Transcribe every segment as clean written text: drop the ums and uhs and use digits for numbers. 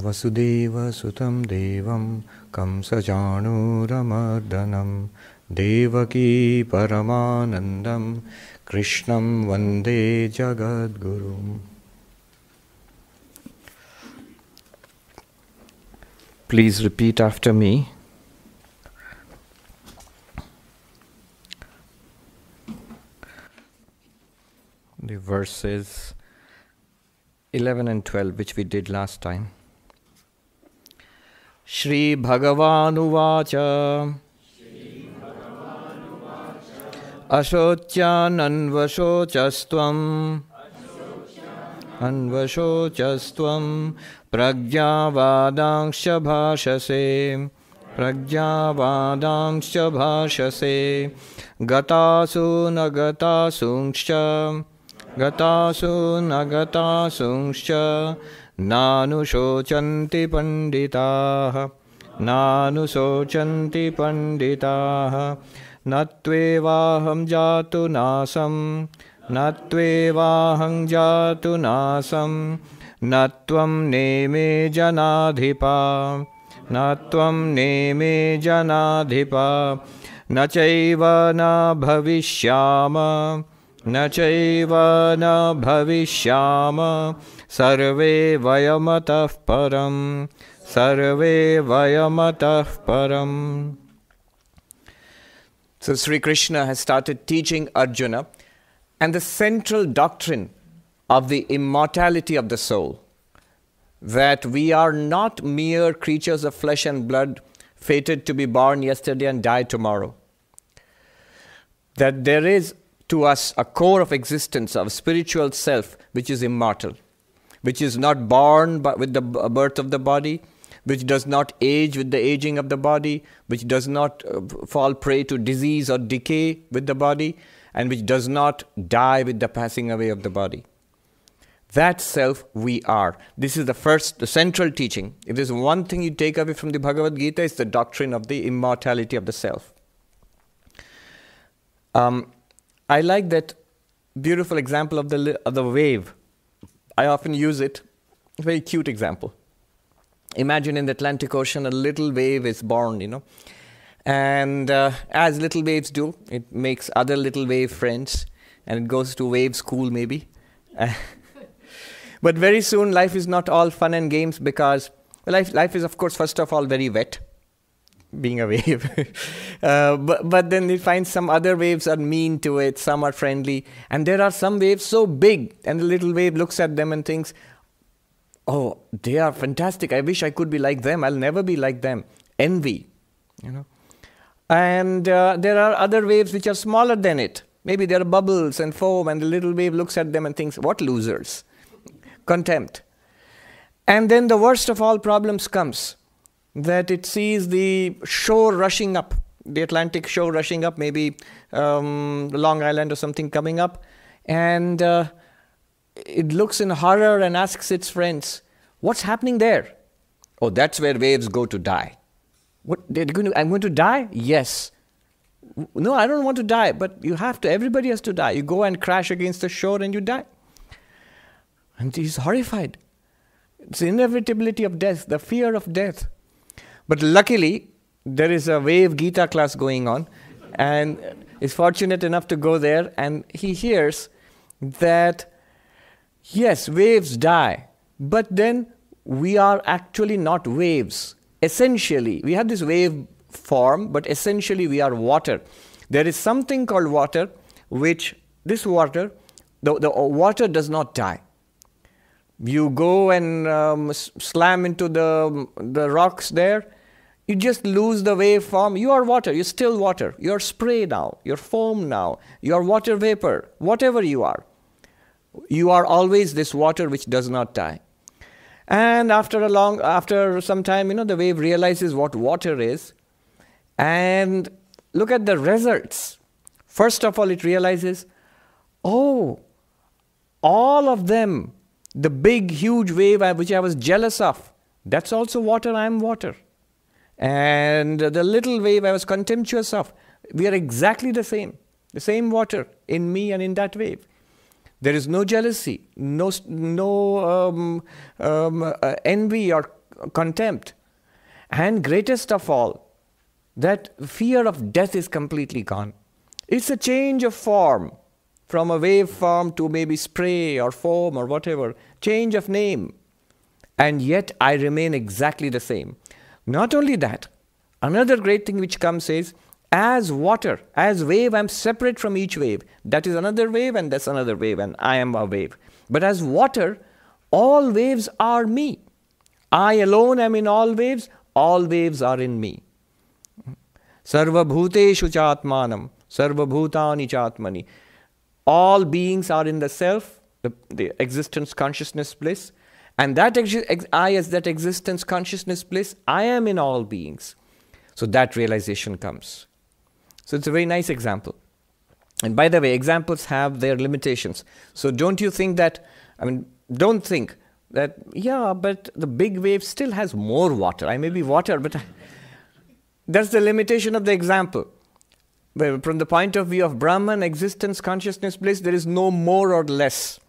Vasudeva Sutam Devam Kamsajanuramardanam Devaki Paramanandam Krishnam Vande Jagadgurum. Please repeat after me. The verses 11 and 12, which we did last time. Shri Bhagavan Uvacha Ashotyan Anvashocastvam Pragyavadangscha bhashase Gatasu nagatasunscha Nanusochanti panditaah Natvevaham jatu nasam Natvam neme janadhipa Nachaiva na bhavishyama Sarve vayamatah param. So Sri Krishna has started teaching Arjuna and the central doctrine of the immortality of the soul, that we are not mere creatures of flesh and blood fated to be born yesterday and die tomorrow. That there is to us a core of existence of spiritual self which is immortal, which is not born with the birth of the body, which does not age with the aging of the body, which does not fall prey to disease or decay with the body, and which does not die with the passing away of the body. That self we are. This is the central teaching. If there's one thing you take away from the Bhagavad Gita, it's the doctrine of the immortality of the self. I like that beautiful example of the wave. I often use it. A very cute example. Imagine in the Atlantic Ocean, a little wave is born, and as little waves do, it makes other little wave friends, and it goes to wave school maybe. But very soon, life is not all fun and games, because life is, of course, first of all, very wet, being a wave. But then it finds some other waves are mean to it, some are friendly, and there are some waves so big, and the little wave looks at them and thinks, oh, they are fantastic. I wish I could be like them. I'll never be like them. Envy, And there are other waves which are smaller than it. Maybe there are bubbles and foam, and the little wave looks at them and thinks, what losers? Contempt. And then the worst of all problems comes, that it sees the shore rushing up, the Atlantic shore rushing up, maybe Long Island or something coming up, and it looks in horror and asks its friends, what's happening there? Oh, that's where waves go to die. What? I'm going to die? Yes. No, I don't want to die, but you have to. Everybody has to die. You go and crash against the shore and you die. And he's horrified. It's the inevitability of death, the fear of death. But luckily, there is a wave Gita class going on, and is fortunate enough to go there, and he hears that yes, waves die, but then we are actually not waves. Essentially, we have this wave form, but essentially we are water. There is something called water, which this water, the water does not die. You go and slam into the rocks there, you just lose the wave form. You are water, you're still water. You're spray now, you're foam now, you're water vapor, whatever you are. You are always this water which does not die. And after some time, the wave realizes what water is. And look at the results. First of all, it realizes, oh, all of them, the big, huge wave which I was jealous of, that's also water, I am water. And the little wave I was contemptuous of, we are exactly the same water in me and in that wave. There is no jealousy, no envy or contempt. And greatest of all, that fear of death is completely gone. It's a change of form, from a wave form to maybe spray or foam or whatever, change of name. And yet I remain exactly the same. Not only that, another great thing which comes is, as water, as wave, I'm separate from each wave. That is another wave and that's another wave and I am a wave. But as water, all waves are me. I alone am in all waves are in me. Sarva bhuteshu chatmanam, sarva bhutani chatmani. All beings are in the self, the existence, consciousness, bliss. And that I as that existence, consciousness, bliss, I am in all beings. So that realization comes. So it's a very nice example. And by the way, examples have their limitations. So don't you think that, don't think that, yeah, but the big wave still has more water. I may be water, but that's the limitation of the example. Well, from the point of view of Brahman, existence, consciousness, bliss, there is no more or less.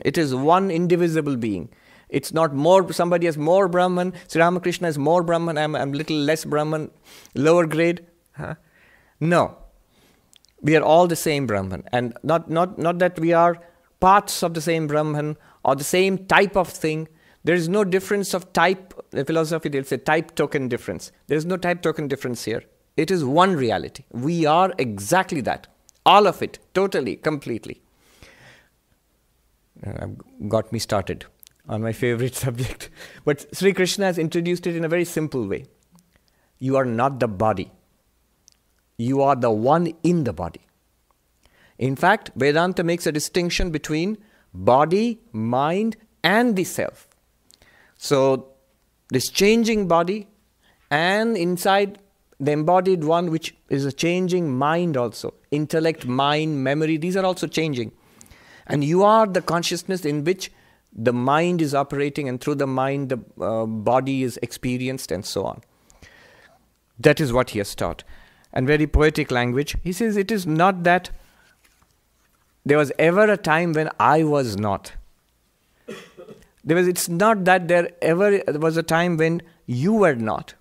It is one indivisible being. It's not more, somebody has more Brahman, Sri Ramakrishna has more Brahman, I'm little less Brahman, lower grade. No. We are all the same Brahman. And not that we are parts of the same Brahman or the same type of thing. There is no difference of type. The philosophy, they'll say type token difference. There is no type token difference here. It is one reality. We are exactly that. All of it, totally, completely. Got me started on my favorite subject. But Sri Krishna has introduced it in a very simple way. You are not the body. You are the one in the body. In fact, Vedanta makes a distinction between body, mind, and the self. So, this changing body and inside the embodied one, which is a changing mind also. Intellect, mind, memory, these are also changing. And you are the consciousness in which the mind is operating, and through the mind the body is experienced, and so on. That is what he has taught. And very poetic language. He says, it is not that there was ever a time when I was not. It's not that there ever was a time when you were not.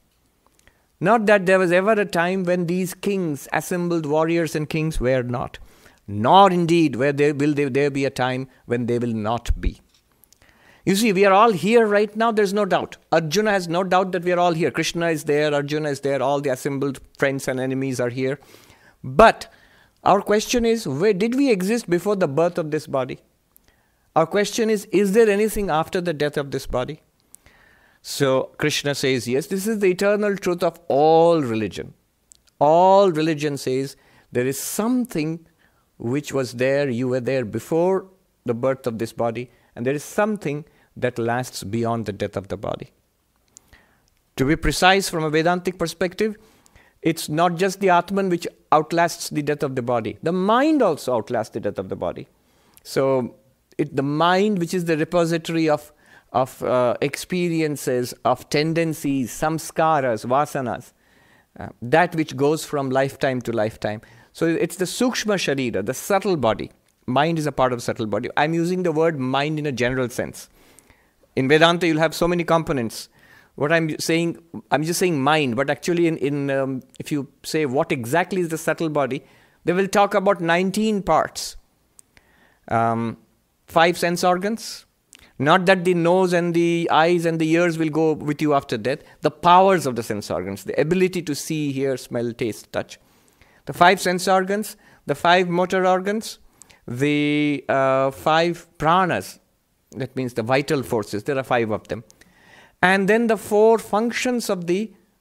Not that there was ever a time when these kings, assembled warriors and kings, were not. Nor indeed will there be a time when they will not be. You see, we are all here right now, there's no doubt. Arjuna has no doubt that we are all here. Krishna is there, Arjuna is there, all the assembled friends and enemies are here. But our question is, where did we exist before the birth of this body? Our question is there anything after the death of this body? So Krishna says, yes, this is the eternal truth of all religion. All religion says there is something which was there, you were there before the birth of this body, and there is something that lasts beyond the death of the body. To be precise, from a Vedantic perspective, it's not just the Atman which outlasts the death of the body. The mind also outlasts the death of the body. So the mind, which is the repository of experiences, of tendencies, samskaras, vasanas, that which goes from lifetime to lifetime. So it's the sukshma sharira, the subtle body. Mind is a part of the subtle body. I'm using the word mind in a general sense. In Vedanta, you'll have so many components. What I'm saying, I'm just saying mind, but actually if you say what exactly is the subtle body, they will talk about 19 parts. 5 sense organs. Not that the nose and the eyes and the ears will go with you after death. The powers of the sense organs, the ability to see, hear, smell, taste, touch. The 5 sense organs, the 5 motor organs, the 5 pranas, that means the vital forces, there are 5 of them. And then the 4 functions of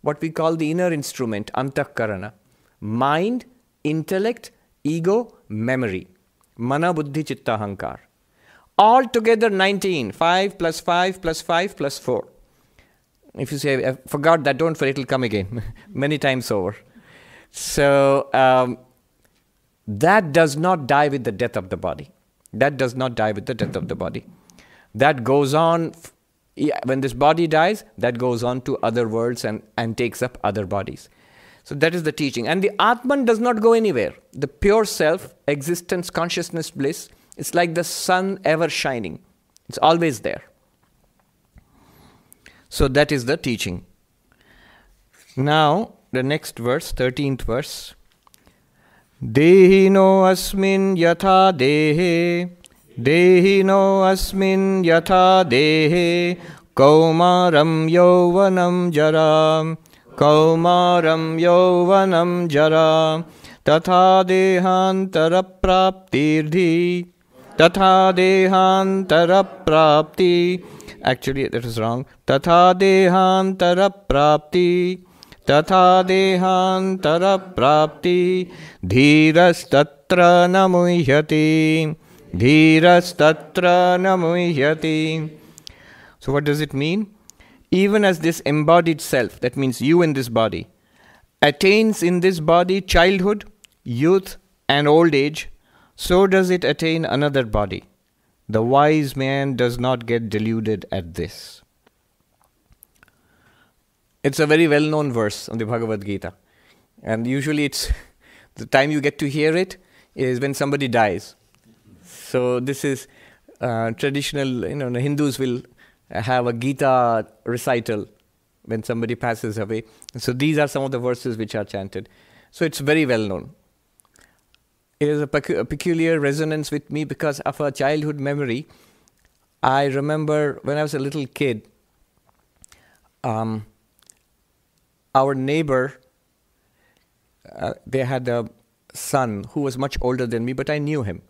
what we call the inner instrument, antakarana. Mind, intellect, ego, memory. Mana, buddhi, chitta, hankar. All together 19. 5 plus 5 plus 5 plus 4. If you say, I forgot that, don't worry, it will come again. Many times over. So, that does not die with the death of the body. That does not die with the death of the body. That goes on, when this body dies, that goes on to other worlds and takes up other bodies. So that is the teaching. And the Atman does not go anywhere. The pure self, existence, consciousness, bliss, it's like the sun ever shining. It's always there. So that is the teaching. Now, the next verse, 13th verse. Dehino asmin yatha dehe, Dehino asmin yatha dehe, Kaumaram yauvanam jaram, Kaumaram yauvanam jaram, Tatha dehantara praptirdhi, Tatha dehantara prapti. Actually, that is wrong. Tatha dehantara prapti, Tatha dehantara prapti, Dhiras tatra namuhyati, Dhiras tatra namuhyati. So what does it mean? Even as this embodied self, that means you in this body, attains in this body childhood, youth and old age, so does it attain another body. The wise man does not get deluded at this. It's a very well-known verse on the Bhagavad Gita. And usually it's the time you get to hear it is when somebody dies. So this is traditional, the Hindus will have a Gita recital when somebody passes away. So these are some of the verses which are chanted. So it's very well-known. It is a peculiar resonance with me because of a childhood memory. I remember when I was a little kid, our neighbor, they had a son who was much older than me, but I knew him.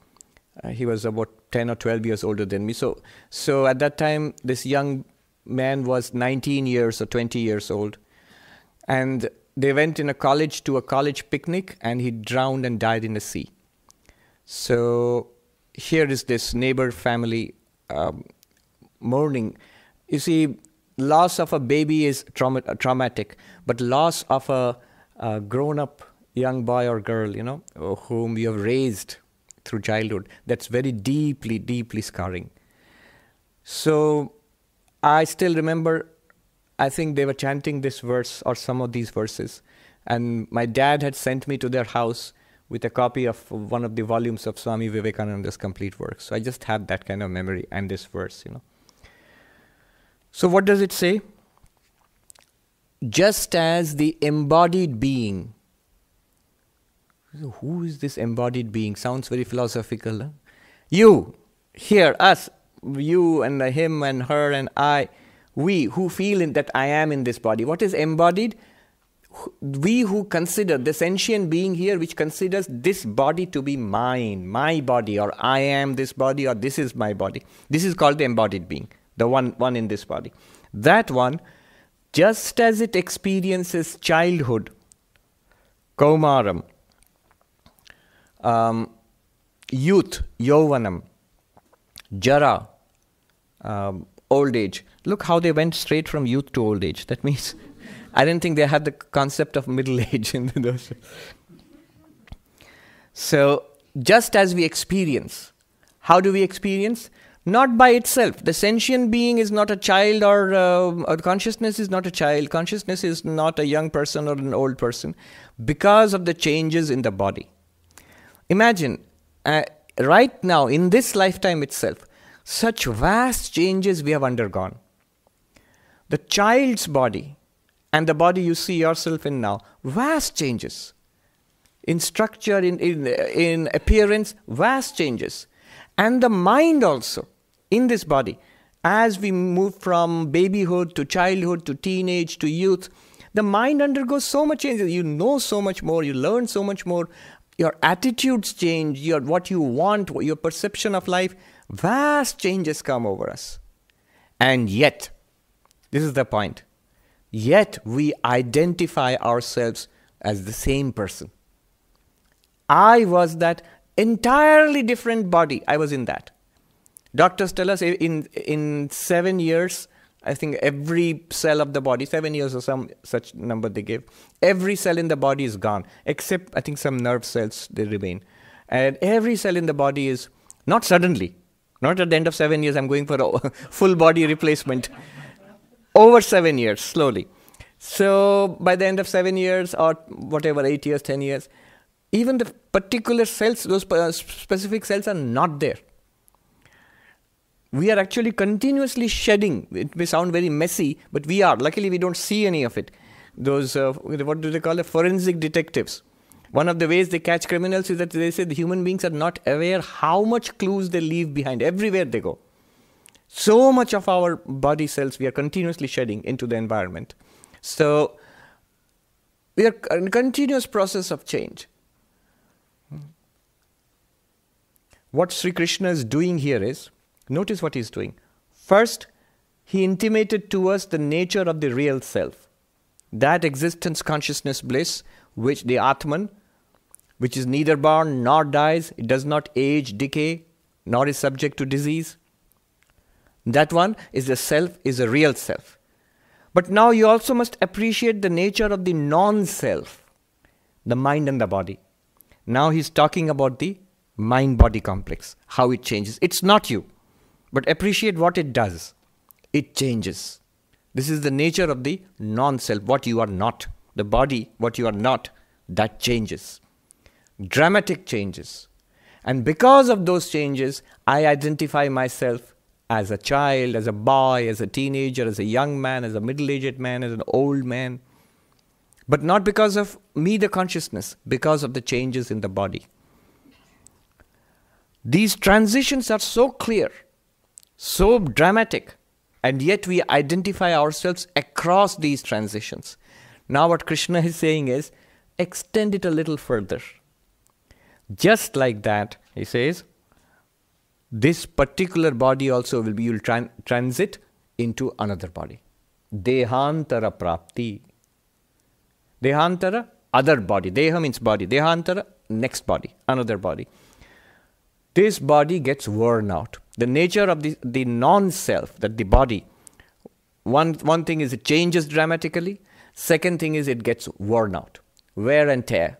He was about 10 or 12 years older than me. So at that time, this young man was 19 years or 20 years old. And they went in a college picnic, and he drowned and died in the sea. So here is this neighbor family mourning. You see, loss of a baby is traumatic, but loss of a grown-up young boy or girl, whom you have raised through childhood, that's very deeply, deeply scarring. So I still remember, I think they were chanting this verse or some of these verses, and my dad had sent me to their house with a copy of one of the volumes of Swami Vivekananda's complete works. So I just have that kind of memory and this verse, So what does it say? Just as the embodied being. Who is this embodied being? Sounds very philosophical. Huh? You, here, us, you and him and her and I, we who feel that I am in this body. What is embodied? We who consider the sentient being here, which considers this body to be mine, my body, or I am this body, or this is my body. This is called the embodied being, the one in this body. That one, just as it experiences childhood, kaumaram, youth, yauvanam, jara, old age. Look how they went straight from youth to old age. That means I didn't think they had the concept of middle age in those. So, just as we experience, how do we experience? Not by itself. The sentient being is not a child, or consciousness is not a child. Consciousness is not a young person or an old person, because of the changes in the body. Imagine, right now, in this lifetime itself, such vast changes we have undergone. The child's body and the body you see yourself in now, vast changes. In structure, in appearance, vast changes. And the mind also, in this body, as we move from babyhood to childhood to teenage to youth, the mind undergoes so much changes. You know so much more, you learn so much more, your attitudes change, what you want, your perception of life, vast changes come over us. And yet, this is the point, yet we identify ourselves as the same person. I was that entirely different body. I was in that. Doctors tell us in 7 years, I think every cell of the body, 7 years or some such number they give, every cell in the body is gone, except I think some nerve cells, they remain. And every cell in the body is, not suddenly, not at the end of 7 years, I'm going for a full body replacement. Over 7 years, slowly. So by the end of 7 years or whatever, 8 years, 10 years, even the particular cells, those specific cells are not there. We are actually continuously shedding. It may sound very messy, but we are. Luckily, we don't see any of it. Those, what do they call it? Forensic detectives. One of the ways they catch criminals is that they say the human beings are not aware how much clues they leave behind everywhere they go. So much of our body cells we are continuously shedding into the environment. So we are in a continuous process of change. What Sri Krishna is doing here is, notice what he is doing. First, he intimated to us the nature of the real self. That existence, consciousness, bliss, which the Atman, which is neither born nor dies, it does not age, decay, nor is subject to disease. That one is the self, is a real self. But now you also must appreciate the nature of the non-self, the mind and the body. Now he's talking about the mind-body complex, how it changes. It's not you, but appreciate what it does. It changes. This is the nature of the non-self, what you are not. The body, what you are not, that changes. Dramatic changes. And because of those changes, I identify myself as a child, as a boy, as a teenager, as a young man, as a middle-aged man, as an old man. But not because of me, the consciousness, because of the changes in the body. These transitions are so clear, so dramatic, and yet we identify ourselves across these transitions. Now what Krishna is saying is, extend it a little further. Just like that, he says, this particular body also will be, you will transit into another body. Dehantara prapti. Dehantara, other body. Deha means body. Dehantara, next body, another body. This body gets worn out. The nature of the non-self, that the body, one thing is it changes dramatically. Second thing is it gets worn out. Wear and tear.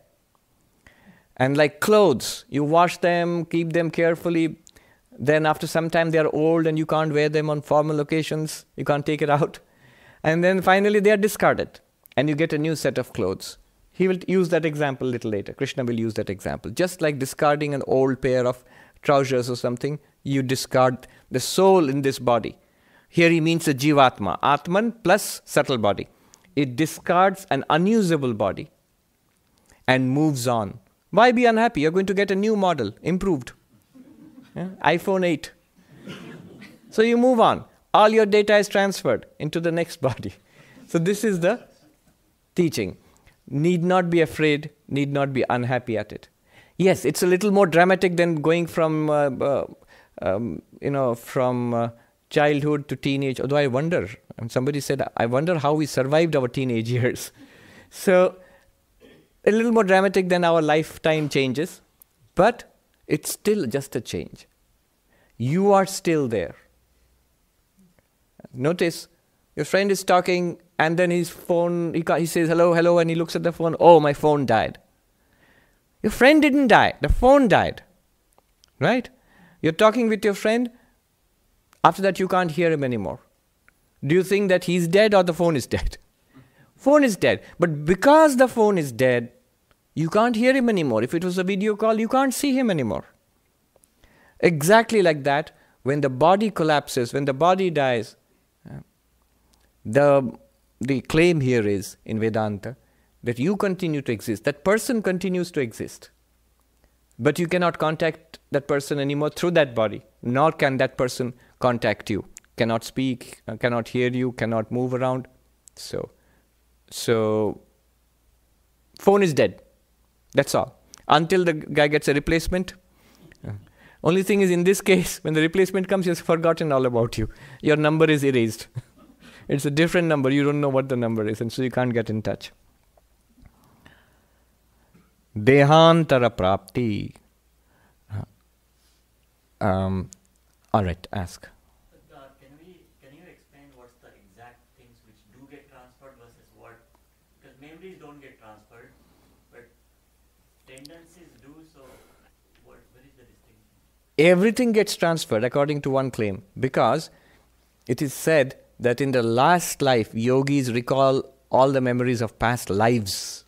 And like clothes, you wash them, keep them carefully. Then after some time they are old and you can't wear them on formal occasions. You can't take it out. And then finally they are discarded. And you get a new set of clothes. He will use that example a little later. Krishna will use that example. Just like discarding an old pair of trousers or something, you discard the soul in this body. Here he means the Jivatma. Atman plus subtle body. It discards an unusable body and moves on. Why be unhappy? You're going to get a new model, improved. Yeah? iPhone 8. So you move on. All your data is transferred into the next body. So this is the teaching. Need not be afraid, need not be unhappy at it. Yes, it's a little more dramatic than going from, from childhood to teenage. Although I wonder, and somebody said, I wonder how we survived our teenage years. So a little more dramatic than our lifetime changes, but it's still just a change. You are still there. Notice, your friend is talking and then his phone, he says hello, hello, and he looks at the phone, oh, my phone died. Your friend didn't die, the phone died, right? You're talking with your friend, after that you can't hear him anymore. Do you think that he's dead or the phone is dead? Phone is dead, but because the phone is dead, you can't hear him anymore. If it was a video call, you can't see him anymore. Exactly like that, when the body collapses, when the body dies, the claim here is, in Vedanta, that you continue to exist. That person continues to exist. But you cannot contact that person anymore through that body, nor can that person contact you. Cannot speak, cannot hear you, cannot move around. So phone is dead. That's all. Until the guy gets a replacement. Only thing is, in this case, when the replacement comes, he has forgotten all about you. Your number is erased. It's a different number. You don't know what the number is, and so you can't get in touch. Dehantara prapti. All right, ask. Can you explain what's the exact things which do get transferred versus what? Because memories don't get transferred, but tendencies do. So, what is the distinction? Everything gets transferred according to one claim, because it is said that in the last life, yogis recall all the memories of past lives.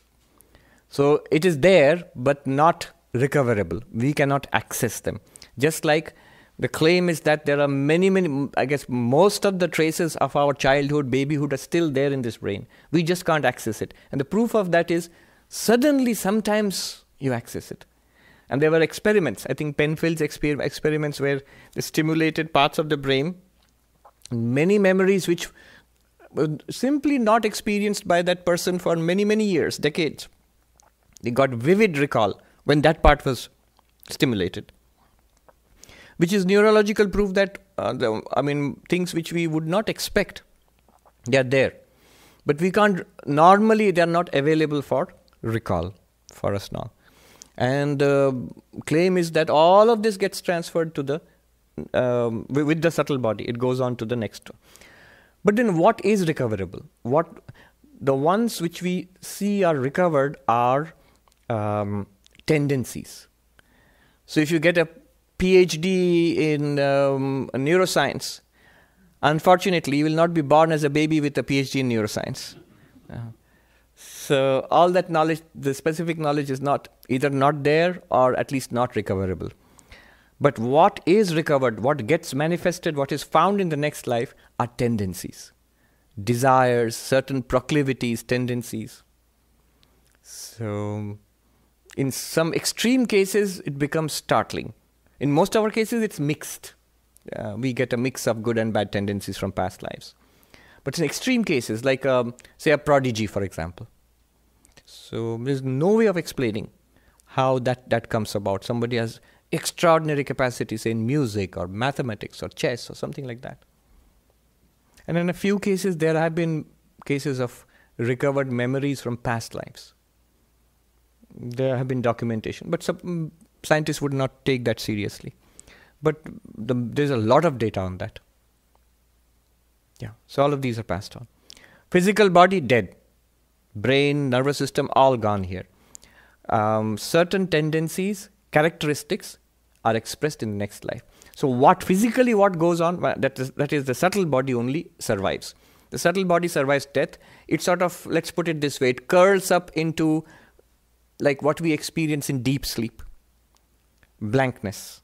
So it is there, but not recoverable. We cannot access them. Just like The claim is that there are many, I guess most of the traces of our childhood, babyhood are still there in this brain. We just can't access it. And the proof of that is suddenly sometimes you access it. And there were experiments, I think Penfield's experiments where they stimulated parts of the brain, many memories which were simply not experienced by that person for many years, decades. They got vivid recall when that part was stimulated. Which is neurological proof that, things which we would not expect, they are there. But we can't, normally they are not available for recall for us now. And the claim is that all of this gets transferred to the, with the subtle body, it goes on to the next one. But then what is recoverable? The ones which we see are recovered are tendencies. So if you get a PhD in neuroscience, unfortunately, you will not be born as a baby with a PhD in neuroscience. So all that knowledge, the specific knowledge is either not there or at least not recoverable. But what is recovered, what gets manifested, what is found in the next life are tendencies, desires, certain proclivities, tendencies. So in some extreme cases, it becomes startling. In most of our cases, it's mixed. We get a mix of good and bad tendencies from past lives. But in extreme cases, like say a prodigy, for example. So there's no way of explaining how that comes about. Somebody has extraordinary capacities in music or mathematics or chess or something like that. And in a few cases, there have been cases of recovered memories from past lives. There have been documentation, but some scientists would not take that seriously. But there's a lot of data on that. Yeah, so all of these are passed on. Physical body, dead. Brain, nervous system, all gone here. Certain tendencies, characteristics are expressed in the next life. So what goes on, that is the subtle body only survives. The subtle body survives death. It sort of, let's put it this way, it curls up into like what we experience in deep sleep. Blankness.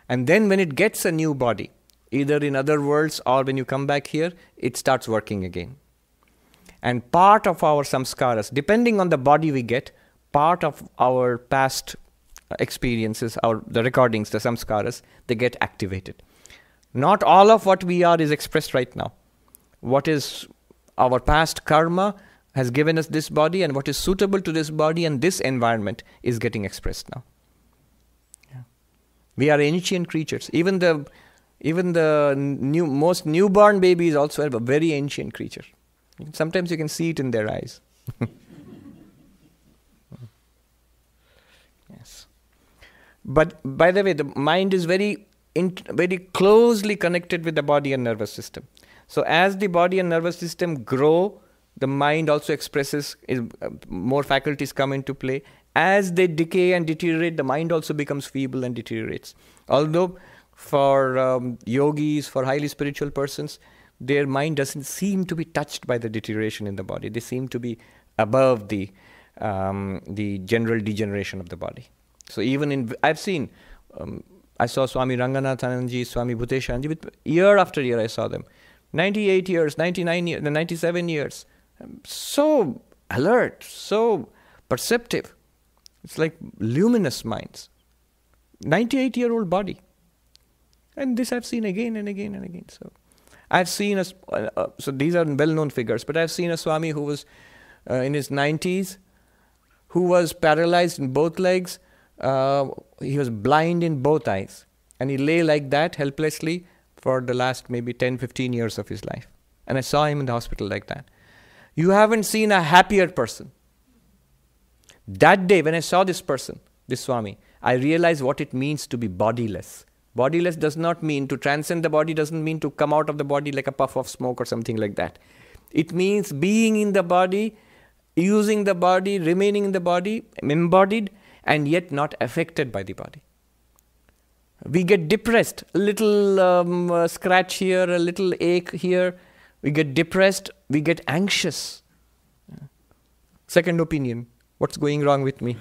And then when it gets a new body, either in other worlds or when you come back here, it starts working again. And part of our samskaras, depending on the body we get, part of our past experiences, the recordings, the samskaras, they get activated. Not all of what we are is expressed right now. What is our past karma has given us this body, and what is suitable to this body and this environment is getting expressed now. Yeah. We are ancient creatures. Even the most newborn babies also have a very ancient creature. Sometimes you can see it in their eyes. Yes. But by the way, the mind is very closely connected with the body and nervous system. So as the body and nervous system grow, the mind also expresses, more faculties come into play. As they decay and deteriorate, the mind also becomes feeble and deteriorates. Although for yogis, for highly spiritual persons, their mind doesn't seem to be touched by the deterioration in the body. They seem to be above the general degeneration of the body. So even I've seen, I saw Swami Ranganathananji, Swami Bhuteshanji, year after year I saw them. 98 years, 99 years, 97 years. So alert, so perceptive. It's like luminous minds. 98-year-old body. And this I've seen again and again and again. So I've seen so these are well-known figures, but I've seen a Swami who was in his 90s, who was paralyzed in both legs. He was blind in both eyes. And he lay like that helplessly for the last maybe 10, 15 years of his life. And I saw him in the hospital like that. You haven't seen a happier person. That day when I saw this person, this Swami, I realized what it means to be bodiless. Bodiless does not mean to transcend the body, doesn't mean to come out of the body like a puff of smoke or something like that. It means being in the body, using the body, remaining in the body, embodied, and yet not affected by the body. We get depressed, a little scratch here, a little ache here. We get depressed, we get anxious. Second opinion, what's going wrong with me?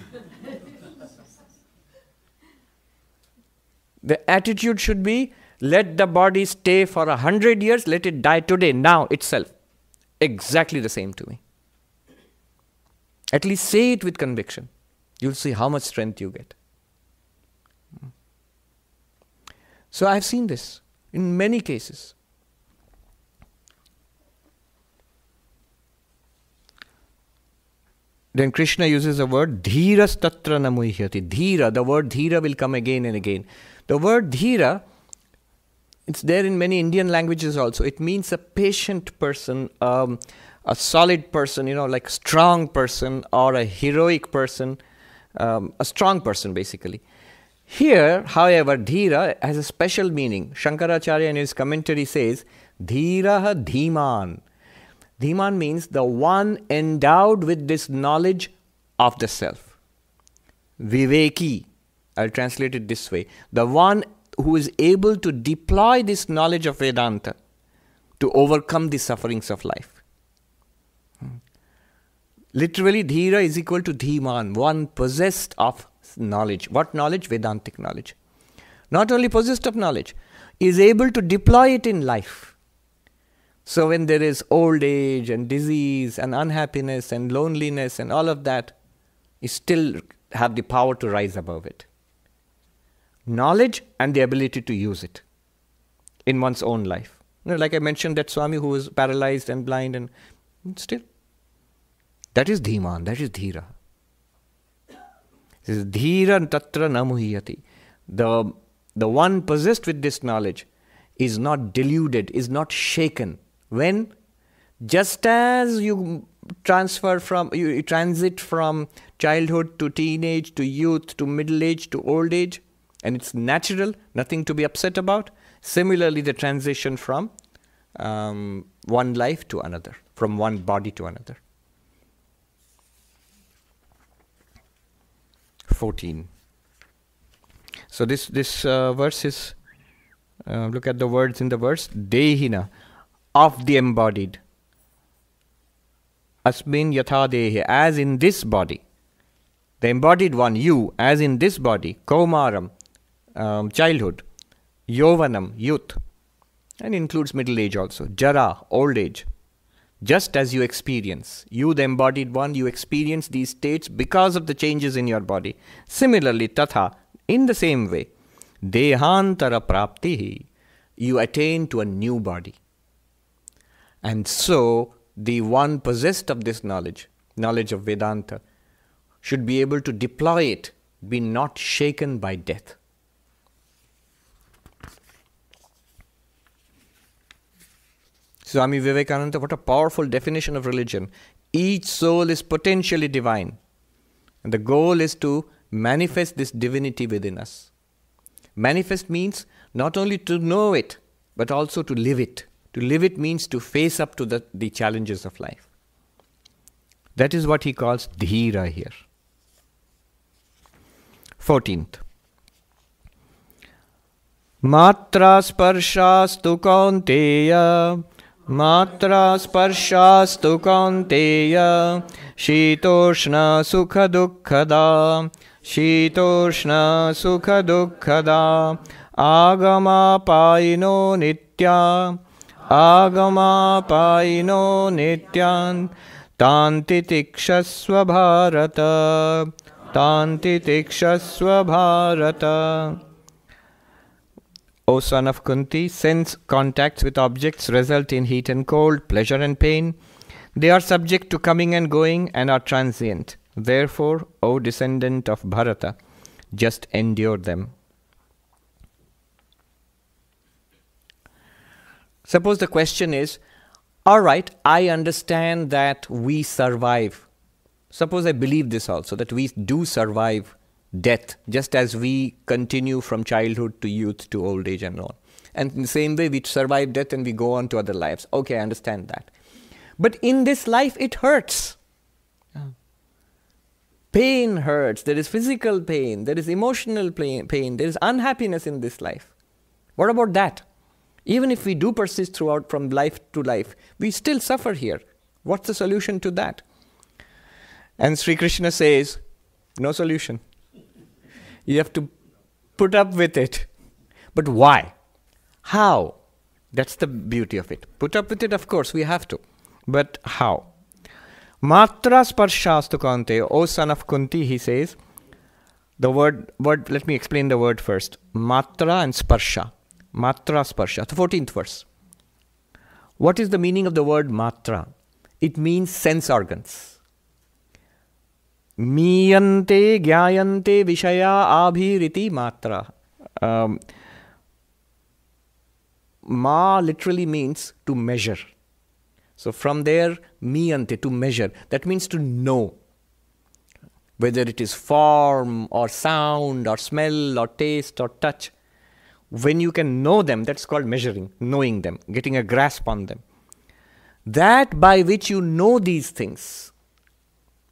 The attitude should be, let the body stay for 100 years, let it die today, now itself. Exactly the same to me. At least say it with conviction. You'll see how much strength you get. So I've seen this in many cases. Then Krishna uses the word dhiras tatra na muhyati. Dhira, the word dhira will come again and again. The word dhira, it's there in many Indian languages also. It means a patient person, a solid person, like a strong person or a heroic person, a strong person basically. Here, however, dhira has a special meaning. Shankaracharya in his commentary says, dhiraha dhiman. Dhiman means the one endowed with this knowledge of the self. Viveki, I'll translate it this way. The one who is able to deploy this knowledge of Vedanta to overcome the sufferings of life. Literally, dhira is equal to dhiman, one possessed of knowledge. What knowledge? Vedantic knowledge. Not only possessed of knowledge, is able to deploy it in life. So when there is old age and disease and unhappiness and loneliness and all of that, you still have the power to rise above it. Knowledge and the ability to use it in one's own life. Like I mentioned, that Swami who was paralyzed and blind, and still. That is dhiman, that is dhira. This is dhira tatra na muhyati. The one possessed with this knowledge is not deluded, is not shaken. When, just as you you transit from childhood to teenage, to youth, to middle age, to old age, and it's natural, nothing to be upset about. Similarly, the transition from one life to another, from one body to another. 14. So this verse is, look at the words in the verse, dehina, of the embodied. Asmin yatha dehe, as in this body. The embodied one, you, as in this body. Kaumaram, childhood. Yovanam, youth. And includes middle age also. Jara, old age. Just as you experience. You, the embodied one, you experience these states because of the changes in your body. Similarly, tatha, in the same way. Dehantara praptihi, you attain to a new body. And so, the one possessed of this knowledge of Vedanta, should be able to deploy it, be not shaken by death. Swami Vivekananda, what a powerful definition of religion. Each soul is potentially divine. And the goal is to manifest this divinity within us. Manifest means not only to know it, but also to live it. To live it means to face up to the challenges of life. That is what he calls dhira here. 14th. Matra sparshastu kaunteya, matra sparshastu kaunteya, shitoshna sukha dukkhada, shitoshna sukha dukkhada, agama paino nitya, agama paino nityan, tanti tikshasva bharata, tanti tikshasva bharata. O son of Kunti, sense contacts with objects result in heat and cold, pleasure and pain. They are subject to coming and going and are transient. Therefore, O descendant of Bharata, just endure them. Suppose the question is, all right, I understand that we survive. Suppose I believe this also, that we do survive death, just as we continue from childhood to youth to old age and all. And in the same way, we survive death and we go on to other lives. Okay, I understand that. But in this life, it hurts. Pain hurts. There is physical pain. There is emotional pain. There is unhappiness in this life. What about that? Even if we do persist throughout from life to life, we still suffer here. What's the solution to that? And Sri Krishna says, no solution. You have to put up with it. But why? How? That's the beauty of it. Put up with it, of course, we have to. But how? Matra sparshastu kante, O son of Kunti, he says, the word, let me explain the word first. Matra and sparsha. Matra sparsha, the 14th verse. What is the meaning of the word matra? It means sense organs. Miyante gyayante vishaya abhiriti matra. Ma literally means to measure. So from there, miyante, to measure. That means to know. Whether it is form or sound or smell or taste or touch. When you can know them, that's called measuring, knowing them, getting a grasp on them. That by which you know these things.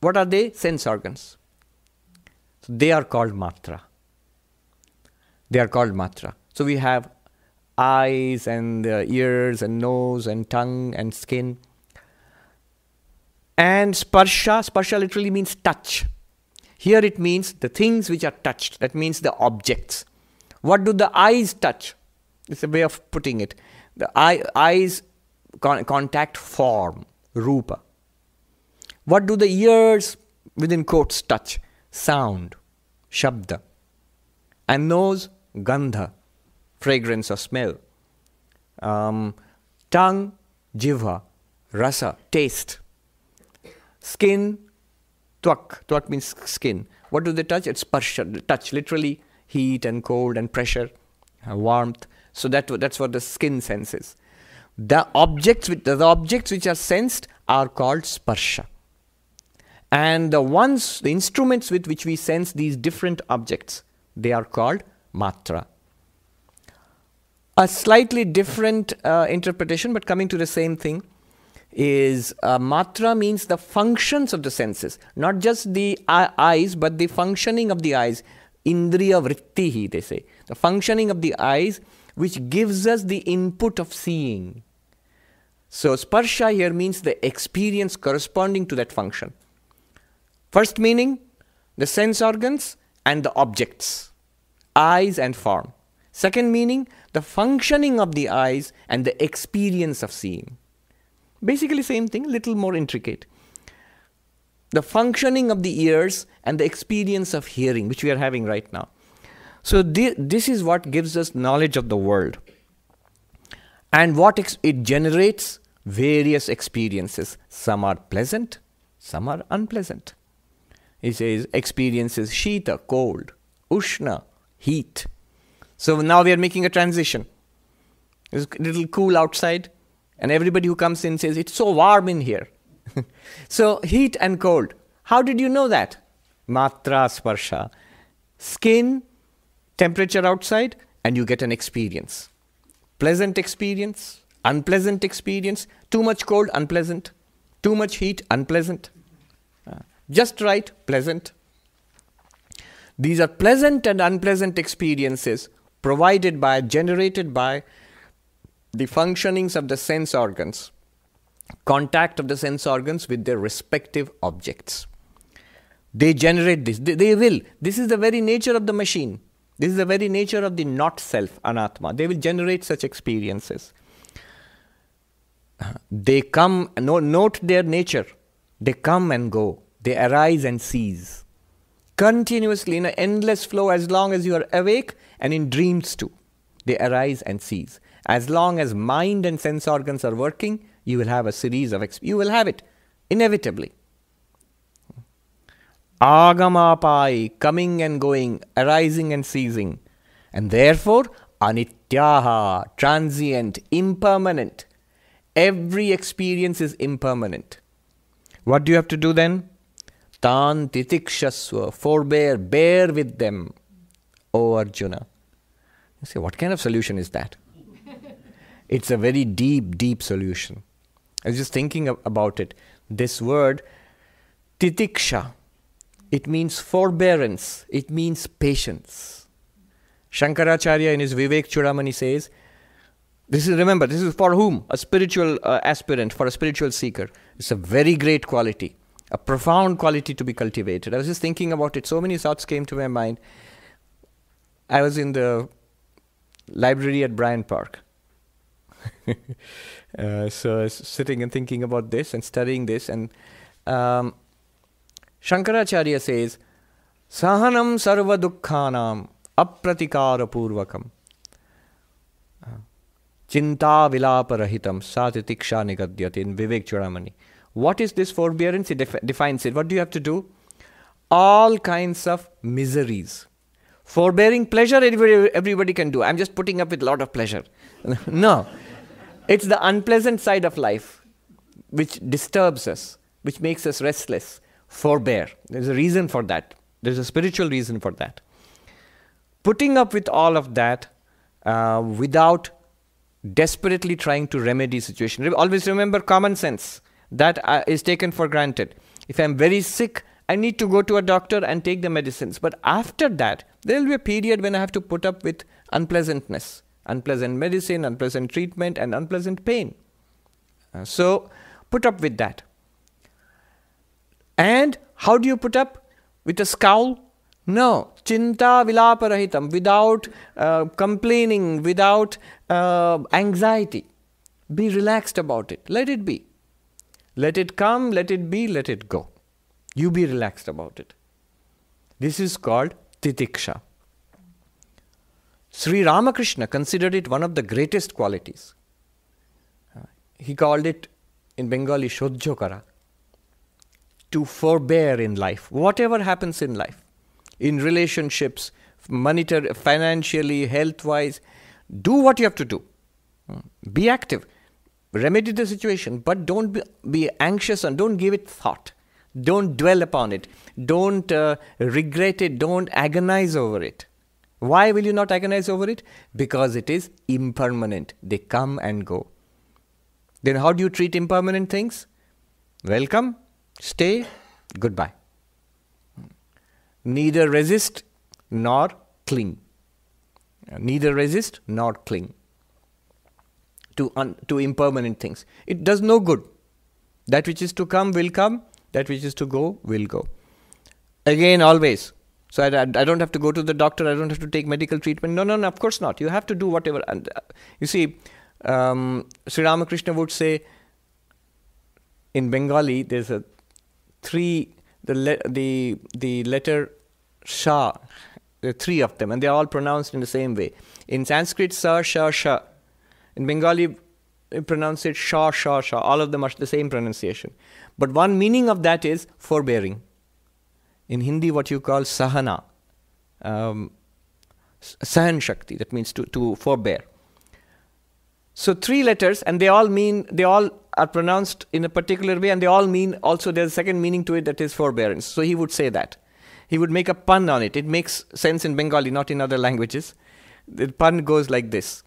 What are they? Sense organs. So they are called matra. They are called matra. So we have eyes and ears and nose and tongue and skin. And sparsha, sparsha literally means touch. Here it means the things which are touched. That means the objects. What do the eyes touch? It's a way of putting it. The eyes contact form, rupa. What do the ears, within quotes, touch? Sound, shabda. And nose, gandha, fragrance or smell. Tongue, jivha, rasa, taste. Skin, twak. Twak means skin. What do they touch? It's sparsha, touch, literally heat and cold and pressure, warmth. So that's what the skin senses. The objects which are sensed are called sparsha. And the instruments with which we sense these different objects, they are called matra. A slightly different interpretation, but coming to the same thing, is matra means the functions of the senses. Not just the eyes, but the functioning of the eyes. Indriya vrittihi, they say. The functioning of the eyes, which gives us the input of seeing. So sparsha here means the experience corresponding to that function. First meaning, the sense organs and the objects, eyes and form. Second meaning, the functioning of the eyes and the experience of seeing. Basically same thing, little more intricate. The functioning of the ears and the experience of hearing, which we are having right now. So this is what gives us knowledge of the world. And what it generates various experiences. Some are pleasant, some are unpleasant. It says experiences shita, cold, ushna, heat. So now we are making a transition. It's a little cool outside, and everybody who comes in says, it's so warm in here. So heat and cold. How did you know that? Matra sparsha. Skin, temperature outside, and you get an experience. Pleasant experience, unpleasant experience. Too much cold, unpleasant. Too much heat, unpleasant. Just right, pleasant. These are pleasant and unpleasant experiences generated by the functionings of the sense organs, contact of the sense organs with their respective objects. They generate this. They will. This is the very nature of the machine. This is the very nature of the not self, anatma. They will generate such experiences. They come, note their nature. They come and go. They arise and cease. Continuously in an endless flow as long as you are awake, and in dreams too. They arise and cease. As long as mind and sense organs are working, you will have a series of you will have it, inevitably. Agamapai, coming and going, arising and ceasing. And therefore, anityaha, transient, impermanent. Every experience is impermanent. What do you have to do then? Tan titikshasva, forbear, bear with them, O Arjuna. You say, what kind of solution is that? It's a very deep, deep solution. I was just thinking about it. This word, titiksha, it means forbearance. It means patience. Shankaracharya in his Vivek Chudamani says, this is for whom? A spiritual aspirant, for a spiritual seeker. It's a very great quality. A profound quality to be cultivated. I was just thinking about it. So many thoughts came to my mind. I was in the library at Bryant Park. So I was sitting and thinking about this and studying this, and Shankaracharya says, Sahanam sarva dukkhanam apratikara purvakam chinta vilapa rahitam satitiksha nigadyate in Vivek Chudamani. What is this forbearance? He defines it. What do you have to do? All kinds of miseries. Forbearing pleasure, everybody can do. I'm just putting up with a lot of pleasure. No. It's the unpleasant side of life which disturbs us, which makes us restless. Forbear. There's a reason for that. There's a spiritual reason for that. Putting up with all of that without desperately trying to remedy situation. Always remember common sense. That is taken for granted. If I'm very sick, I need to go to a doctor and take the medicines. But after that, there will be a period when I have to put up with unpleasantness. Unpleasant medicine, unpleasant treatment, and unpleasant pain. So, put up with that. And how do you put up? With a scowl? No. Chinta vilapa rahitam. Without complaining, without anxiety. Be relaxed about it. Let it be. Let it come, let it be, let it go. You be relaxed about it. This is called titiksha. Sri Ramakrishna considered it one of the greatest qualities. He called it in Bengali shodjo kara. To forbear in life, whatever happens in life, in relationships, monetary, financially, health-wise, do what you have to do. Be active. Remedy the situation, but don't be anxious and don't give it thought. Don't dwell upon it. Don't regret it. Don't agonize over it. Why will you not agonize over it? Because it is impermanent. They come and go. Then how do you treat impermanent things? Welcome, stay, goodbye. Neither resist nor cling. Neither resist nor cling to impermanent things. It does no good. That which is to come will come. That which is to go will go. Again, always. So I don't have to go to the doctor. I don't have to take medical treatment. No, of course not. You have to do whatever. And you see, Sri Ramakrishna would say, in Bengali, there's a the letter Sha. There are three of them, and they are all pronounced in the same way. In Sanskrit, Sa, Sha, Sha. In Bengali, we pronounce it Sha, Sha, Sha. All of them are the same pronunciation. But one meaning of that is forbearing. In Hindi, what you call sahana, sahan shakti, that means to forbear. So three letters, and they all are pronounced in a particular way, and they all mean, also there's a second meaning to it, that is forbearance. So he would say that. He would make a pun on it. It makes sense in Bengali, not in other languages. The pun goes like this.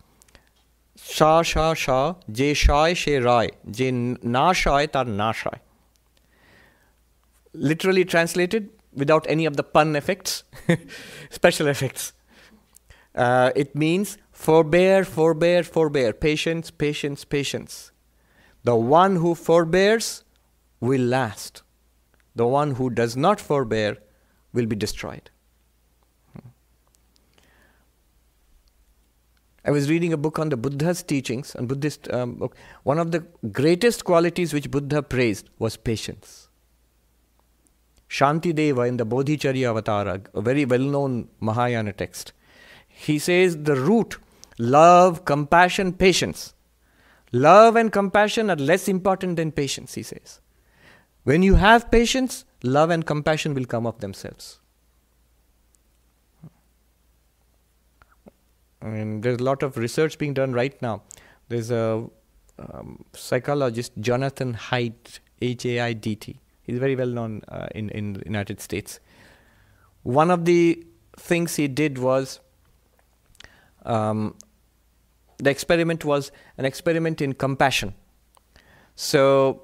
Sha, Sha, Sha, Je Shai, She Rai, Je Na Shai, Tar Na Shai. Literally translated, without any of the pun effects, special effects. It means forbear, forbear, forbear. Patience, patience, patience. The one who forbears will last. The one who does not forbear will be destroyed. I was reading a book on the Buddha's teachings, and Buddhist book. One of the greatest qualities which Buddha praised was patience. Shantideva in the Bodhicharya Avatara, a very well-known Mahayana text, he says the root, love, compassion, patience. Love and compassion are less important than patience, he says. When you have patience, love and compassion will come of themselves. I mean, there's a lot of research being done right now. There's a psychologist, Jonathan Haidt, H-A-I-D-T. He's very well known in the United States. One of the things he did was, the experiment was an experiment in compassion. So,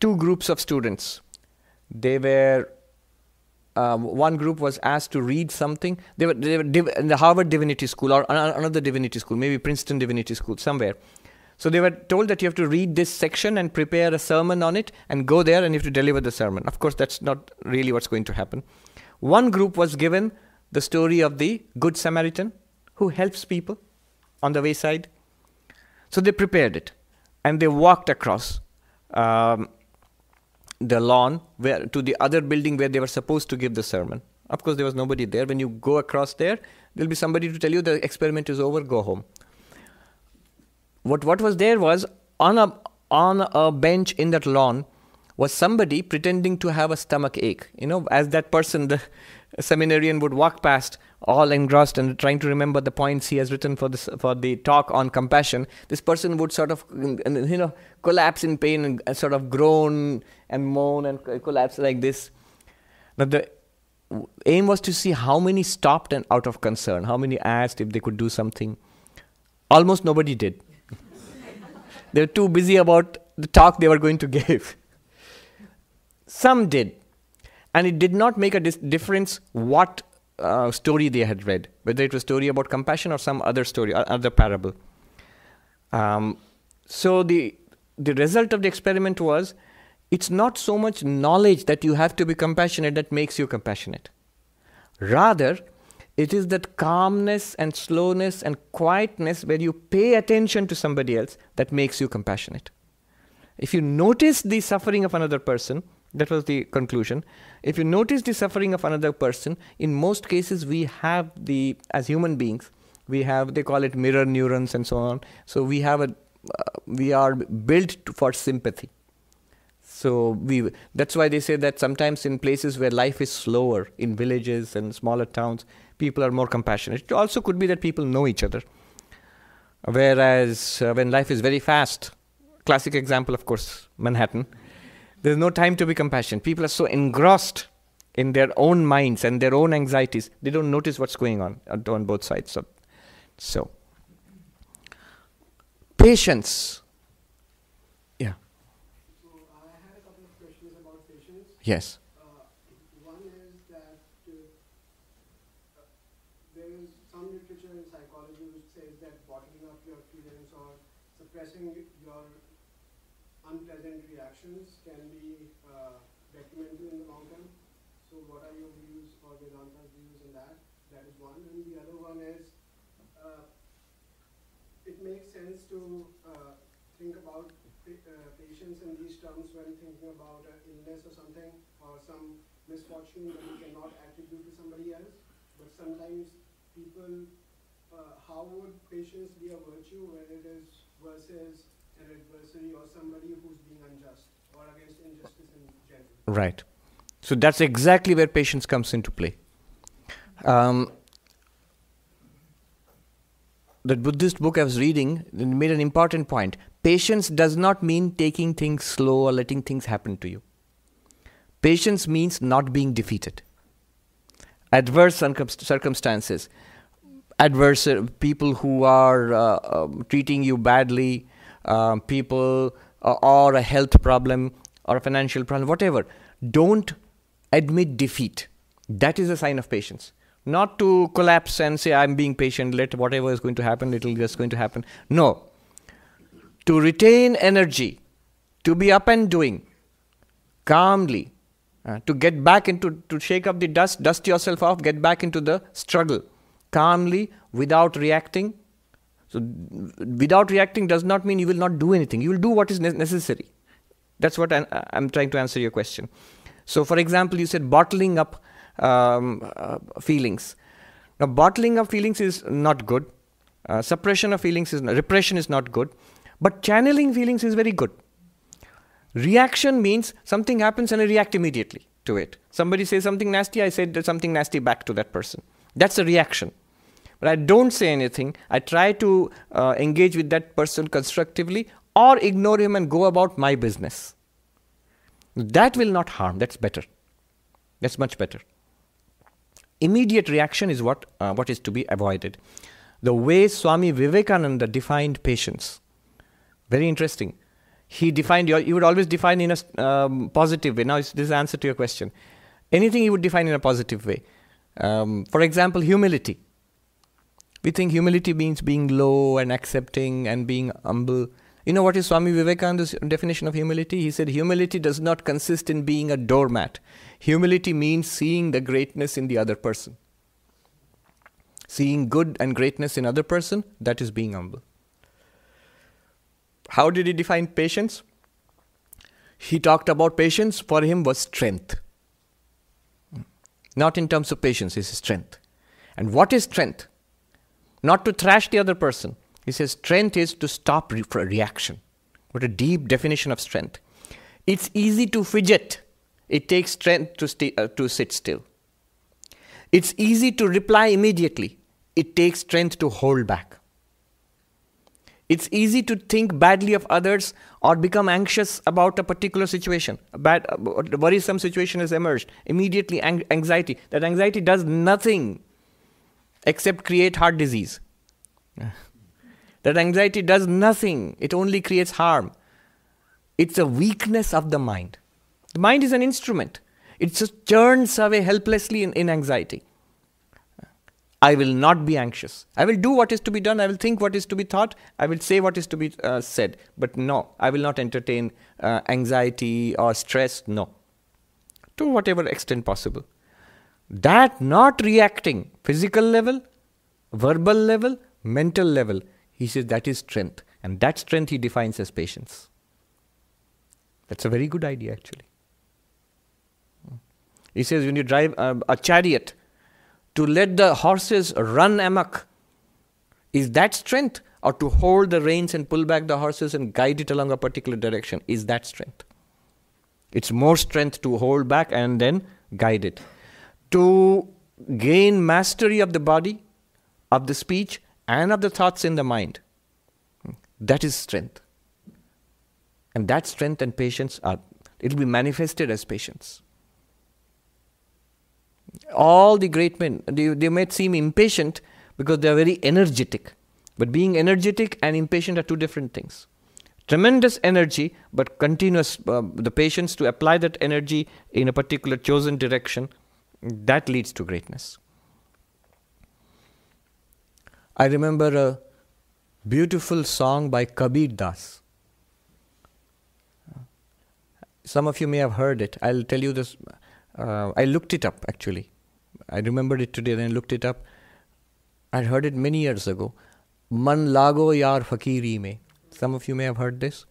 two groups of students. They were, one group was asked to read something. They were in the Harvard Divinity School or another Divinity School, maybe Princeton Divinity School, somewhere. So they were told that you have to read this section and prepare a sermon on it and go there and you have to deliver the sermon. Of course, that's not really what's going to happen. One group was given the story of the Good Samaritan who helps people. on the wayside. So they prepared it, and they walked across the lawn to the other building where they were supposed to give the sermon. Of course, there was nobody there. When you go across there, there'll be somebody to tell you the experiment is over, go home. What was there was on a bench in that lawn was somebody pretending to have a stomach ache. As that person, the seminarian, would walk past, all engrossed and trying to remember the points he has written for the talk on compassion. This person would sort of, collapse in pain and sort of groan and moan and collapse like this. Now the aim was to see how many stopped and out of concern, how many asked if they could do something. Almost nobody did. They were too busy about the talk they were going to give. Some did. And it did not make a difference what story they had read, whether it was a story about compassion or some other story, other parable. So the result of the experiment was, it's not so much knowledge that you have to be compassionate that makes you compassionate. Rather, it is that calmness and slowness and quietness where you pay attention to somebody else that makes you compassionate. If you notice the suffering of another person, that was the conclusion. If you notice the suffering of another person, in most cases we have as human beings, they call it mirror neurons and so on. So we are built for sympathy. So that's why they say that sometimes in places where life is slower, in villages and smaller towns, people are more compassionate. It also could be that people know each other. Whereas when life is very fast, classic example, of course, Manhattan, there's no time to be compassionate. People are so engrossed in their own minds and their own anxieties, they don't notice what's going on both sides. So patience. Yeah. So I had a couple of questions about patience. Yes. One is that there is some literature in psychology which says that bottling up your feelings or suppressing your unpleasant reactions can be detrimental in the long term. So what are your views or Vedanta's views on that? That is one. And the other one is, it makes sense to think about patience in these terms when thinking about an illness or something, or some misfortune that you cannot attribute to somebody else. But sometimes people, how would patience be a virtue when it is versus an adversary or somebody who's being unjust or against injustice in general? Right. So that's exactly where patience comes into play. The Buddhist book I was reading made an important point. Patience does not mean taking things slow or letting things happen to you. Patience means not being defeated. Adverse circumstances, people who are treating you badly, people or a health problem or a financial problem, whatever. Don't admit defeat. That is a sign of patience. Not to collapse and say, I'm being patient, let whatever is going to happen, it'll just going to happen. No. To retain energy, to be up and doing, calmly, to get back to shake up the dust yourself off, get back into the struggle, calmly, without reacting. So, without reacting does not mean you will not do anything. You will do what is necessary. That's what I'm trying to answer your question. So, for example, you said bottling up feelings. Now, bottling up feelings is not good. Repression is not good. But channeling feelings is very good. Reaction means something happens and I react immediately to it. Somebody says something nasty, I said something nasty back to that person. That's a reaction. But I don't say anything. I try to engage with that person constructively or ignore him and go about my business. That will not harm. That's better. That's much better. Immediate reaction is what is to be avoided. The way Swami Vivekananda defined patience, very interesting. He would always define in a positive way. Now, this is the answer to your question. Anything he would define in a positive way. For example, humility. We think humility means being low and accepting and being humble. You know what is Swami Vivekananda's definition of humility? He said, humility does not consist in being a doormat. Humility means seeing the greatness in the other person. seeing good and greatness in other person, that is being humble. How did he define patience? He talked about patience, for him was strength. Not in terms of patience, it's strength. And what is strength? Not to thrash the other person. He says strength is to stop reaction. What a deep definition of strength. It's easy to fidget. It takes strength to sit still. It's easy to reply immediately. It takes strength to hold back. It's easy to think badly of others or become anxious about a particular situation. A worrisome situation has emerged. Immediately anxiety. That anxiety does nothing except create heart disease. That anxiety does nothing. It only creates harm. It's a weakness of the mind. The mind is an instrument. It just churns away helplessly in anxiety. I will not be anxious. I will do what is to be done. I will think what is to be thought. I will say what is to be said. But no, I will not entertain anxiety or stress. No. To whatever extent possible. That not reacting, physical level, verbal level, mental level, he says that is strength. And that strength he defines as patience. That's a very good idea actually. He says when you drive a chariot, to let the horses run amok, is that strength? Or to hold the reins and pull back the horses and guide it along a particular direction, is that strength? It's more strength to hold back and then guide it. To gain mastery of the body, of the speech, and of the thoughts in the mind, that is strength. And that strength and patience it will be manifested as patience. All the great men, they might seem impatient because they are very energetic. But being energetic and impatient are two different things. Tremendous energy, but continuous, the patience to apply that energy in a particular chosen direction, that leads to greatness. I remember a beautiful song by Kabir Das. Some of you may have heard it. I'll tell you this. I looked it up actually. I remembered it today, then I looked it up. I heard it many years ago. Man lago yar fakiri mein. Some of you may have heard this.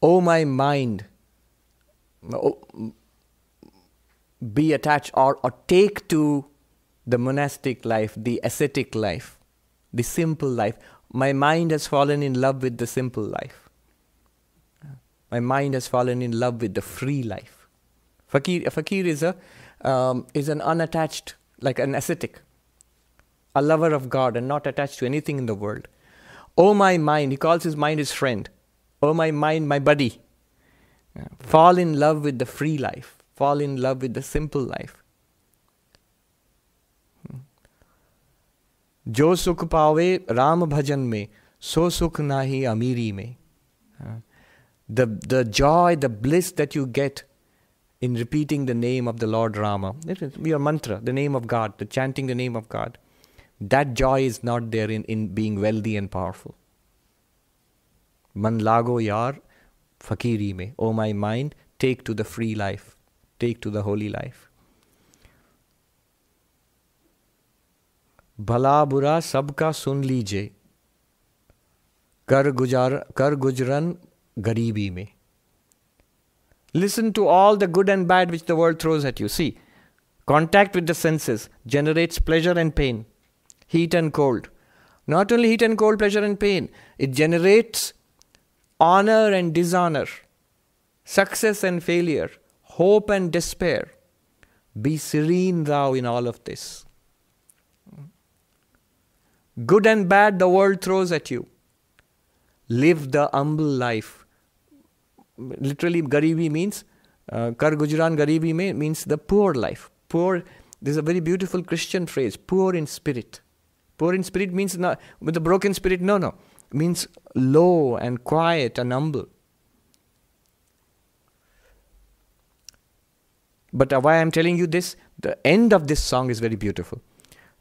Oh my mind, be attached or take to the monastic life, the ascetic life, the simple life. My mind has fallen in love with the simple life. My mind has fallen in love with the free life. A fakir is an unattached, like an ascetic, a lover of God and not attached to anything in the world. Oh my mind, he calls his mind his friend. Oh my mind, my buddy. Fall in love with the free life. Fall in love with the simple life. Jo sukh paave Ram bhajan mein, so sukh nahi amiri mein. The joy, the bliss that you get in repeating the name of the Lord Rama, it is your mantra, the name of God, the chanting the name of God. That joy is not there in being wealthy and powerful. Man lago yar fakiri mein. Oh my mind, take to the free life. Take to the holy life. Bhala bura sabka sun lije. Kar gujran garibi mein. Listen to all the good and bad which the world throws at you. See, contact with the senses generates pleasure and pain, heat and cold. Not only heat and cold, pleasure and pain, it generates honor and dishonor, success and failure, hope and despair. Be serene thou in all of this. Good and bad the world throws at you. Live the humble life. Literally, garibi means, kar gujran garibi mein means the poor life. Poor, this is a very beautiful Christian phrase, poor in spirit. Poor in spirit means not with a broken spirit, no. It means low and quiet and humble. But why I'm telling you this, the end of this song is very beautiful.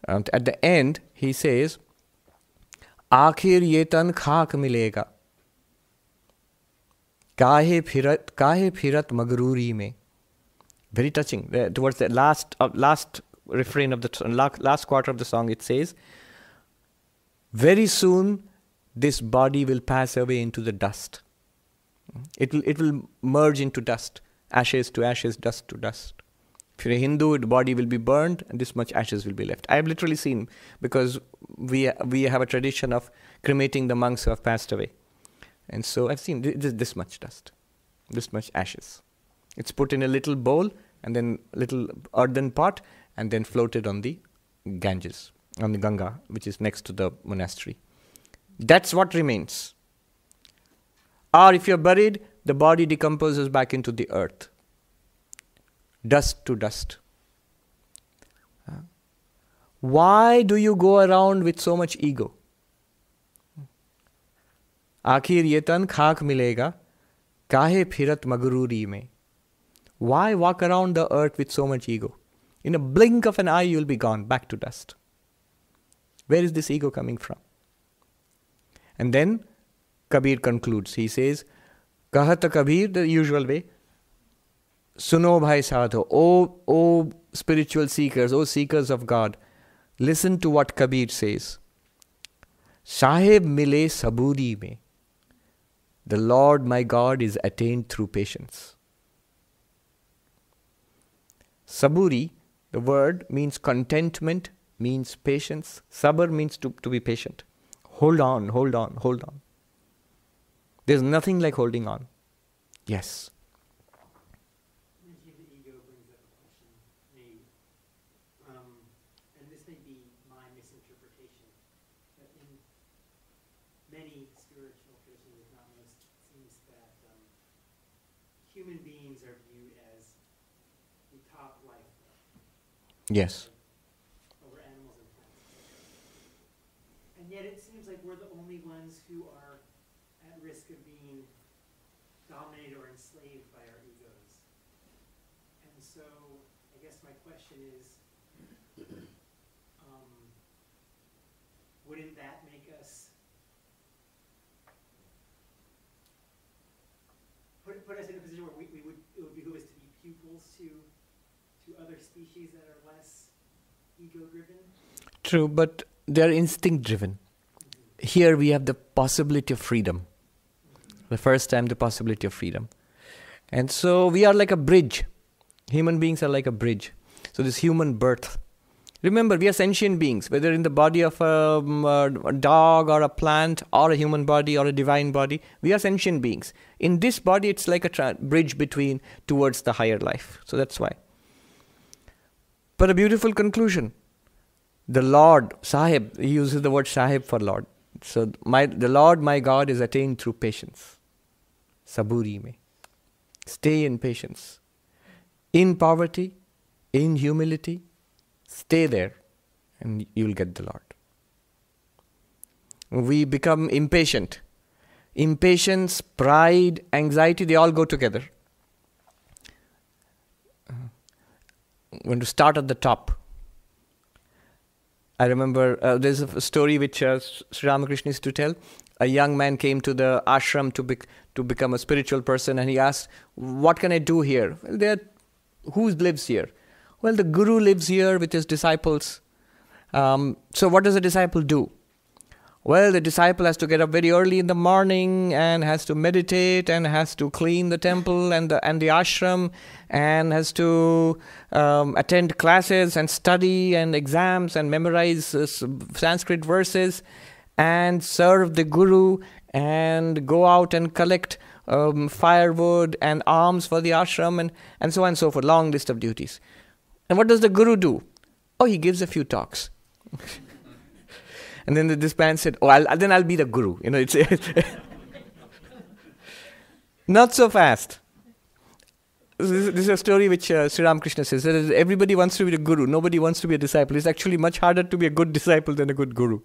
At the end, he says, Aakhir ye tan khak milega. Kahe phirat magruri mein. Very touching. Towards the last refrain of the last quarter of the song, it says, very soon this body will pass away into the dust. It will merge into dust, ashes to ashes, dust to dust. If you're a Hindu, the body will be burned and this much ashes will be left. I have literally seen, because we have a tradition of cremating the monks who have passed away. And so I've seen this much dust, this much ashes. It's put in a little bowl and then little earthen pot and then floated on the Ganges, on the Ganga, which is next to the monastery. That's what remains. Or if you're buried, the body decomposes back into the earth. Dust to dust. Why do you go around with so much ego? आखिर ये तन खाक मिलेगा, काहे फिरत मगरूरी में. Why walk around the earth with so much ego? In a blink of an eye, you'll be gone, back to dust. Where is this ego coming from? And then Kabir concludes. He says, Kahat Kabir, the usual way, Suno bhai sadho, O spiritual seekers, O seekers of God, listen to what Kabir says. Sahib mile saburi mein. The Lord my God is attained through patience. Saburi, the word, means contentment, means patience. Sabr means to be patient. Hold on, hold on, hold on. There's nothing like holding on. Yes. Mentioning the ego brings up a question for me. And this may be my misinterpretation, but in many spiritual traditions, if not most, it seems that human beings are viewed as the top life Yes. over animals and plants. And yet it seems like we're the only ones who are at risk of being dominated or enslaved by our egos. And so I guess my question is, wouldn't that make us put us in a position where it would behoove us to be pupils to other species that are less ego-driven? True, but they are instinct-driven. Here we have the possibility of freedom. The first time, the possibility of freedom. And so we are like a bridge. Human beings are like a bridge. So this human birth. Remember, we are sentient beings, whether in the body of a dog or a plant or a human body or a divine body. We are sentient beings. In this body, it's like a bridge towards the higher life. So that's why. But a beautiful conclusion. The Lord, Sahib, he uses the word Sahib for Lord. So the Lord, my God, is attained through patience. Saburi mein. Stay in patience. In poverty, in humility, stay there and you'll get the Lord. We become impatient. Impatience, pride, anxiety, they all go together. I'm going to start at the top. I remember there's a story which Sri Ramakrishna used to tell. A young man came to the ashram to become a spiritual person, and he asked, what can I do here? Well, who lives here? Well, the guru lives here with his disciples. So what does a disciple do? Well, the disciple has to get up very early in the morning and has to meditate and has to clean the temple and the ashram and has to attend classes and study and exams and memorize Sanskrit verses and serve the guru and go out and collect firewood and alms for the ashram and so on and so forth. Long list of duties. And what does the guru do? Oh, he gives a few talks. And then this man said, then I'll be the guru. You know, it's not so fast. This is a story which Sri Ramakrishna says. That everybody wants to be the guru. Nobody wants to be a disciple. It's actually much harder to be a good disciple than a good guru.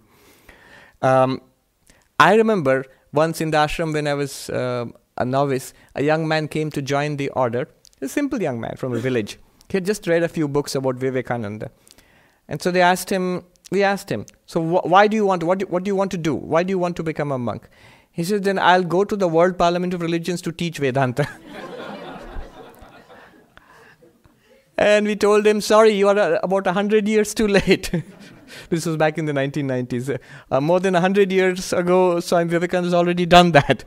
I remember once in the ashram when I was a novice, a young man came to join the order. A simple young man from a village. He had just read a few books about Vivekananda. And so we asked him, so why do you want, what do you want to do? Why do you want to become a monk? He said, then I'll go to the World Parliament of Religions to teach Vedanta. And we told him, sorry, you are about 100 years too late. This was back in the 1990s. More than 100 years ago, Swami Vivekananda has already done that.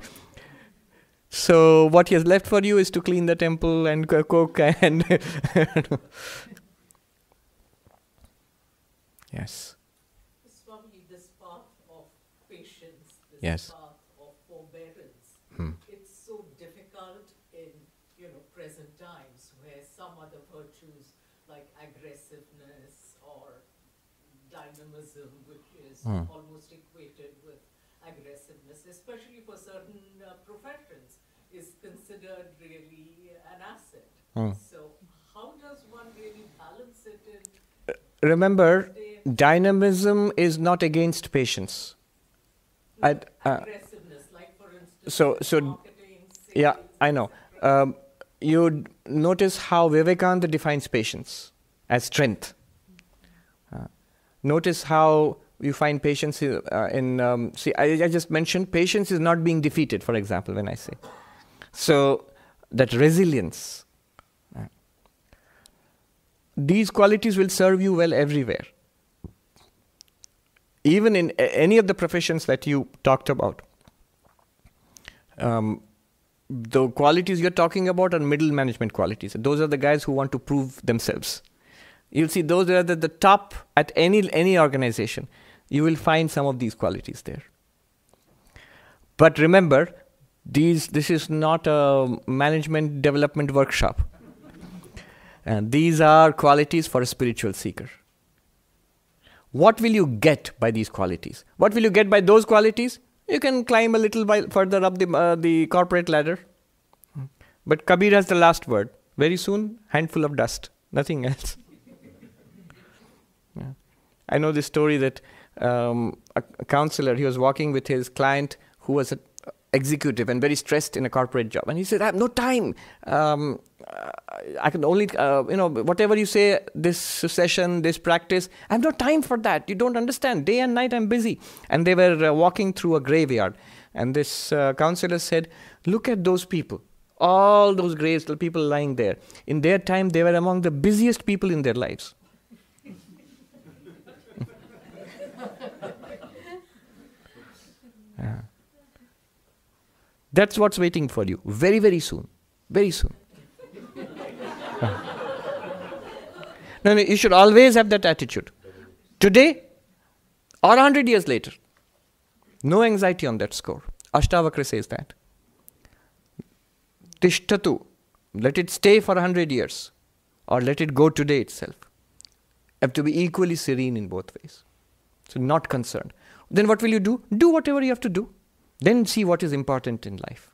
So what he has left for you is to clean the temple and cook and... Yes. Swami, this path of patience, this Yes. path of forbearance, Hmm. it's so difficult in, present times where some other virtues like aggressiveness or dynamism, which is Hmm. almost equated with aggressiveness, especially for certain professions, is considered really an asset. Hmm. So how does one really balance it in Remember, day dynamism is not against patience. aggressiveness, like for instance, So marketing, sales, yeah, I know. etc.? You notice how Vivekananda defines patience as strength. Notice how you find patience in see, I just mentioned patience is not being defeated, for example, when I say. So, that resilience. These qualities will serve you well everywhere. Even in any of the professions that you talked about. The qualities you're talking about are middle management qualities. Those are the guys who want to prove themselves. You'll see those are at the top at any organization. You will find some of these qualities there. But remember, this is not a management development workshop. And these are qualities for a spiritual seeker. What will you get by these qualities? What will you get by those qualities? You can climb a little further up the corporate ladder. But Kabir has the last word. Very soon, handful of dust. Nothing else. Yeah. I know this story that a counselor, he was walking with his client who was an executive and very stressed in a corporate job. And he said, I have no time. I can only, whatever you say, this session, this practice, I have no time for that. You don't understand. Day and night I'm busy. And they were walking through a graveyard. And this counselor said, look at those people. All those graves, the people lying there. In their time, they were among the busiest people in their lives. Yeah. That's what's waiting for you. Very, very soon. Very soon. No, you should always have that attitude. Today or 100 years later. No anxiety on that score. Ashtavakra says that. Tishtatu. Let it stay for 100 years. Or let it go today itself. Have to be equally serene in both ways. So not concerned. Then what will you do? Do whatever you have to do. Then see what is important in life.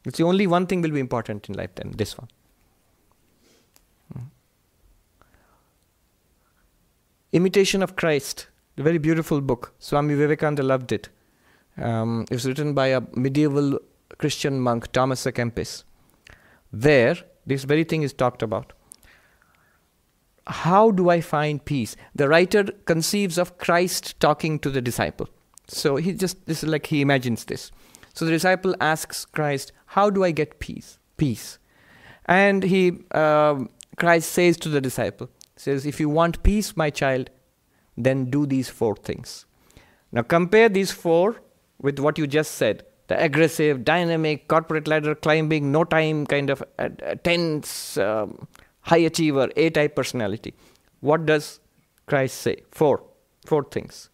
It's the only one thing will be important in life then, this one. Imitation of Christ, a very beautiful book. Swami Vivekananda loved it. It was written by a medieval Christian monk, Thomas à Kempis. There, this very thing is talked about. How do I find peace? The writer conceives of Christ talking to the disciple. So this is like he imagines this. So the disciple asks Christ, how do I get peace? Peace. And Christ says to the disciple, says, if you want peace, my child, then do these 4 things. Now compare these 4 with what you just said. The aggressive, dynamic, corporate ladder climbing, no time kind of tense, high achiever, A-type personality. What does Christ say? 4 things.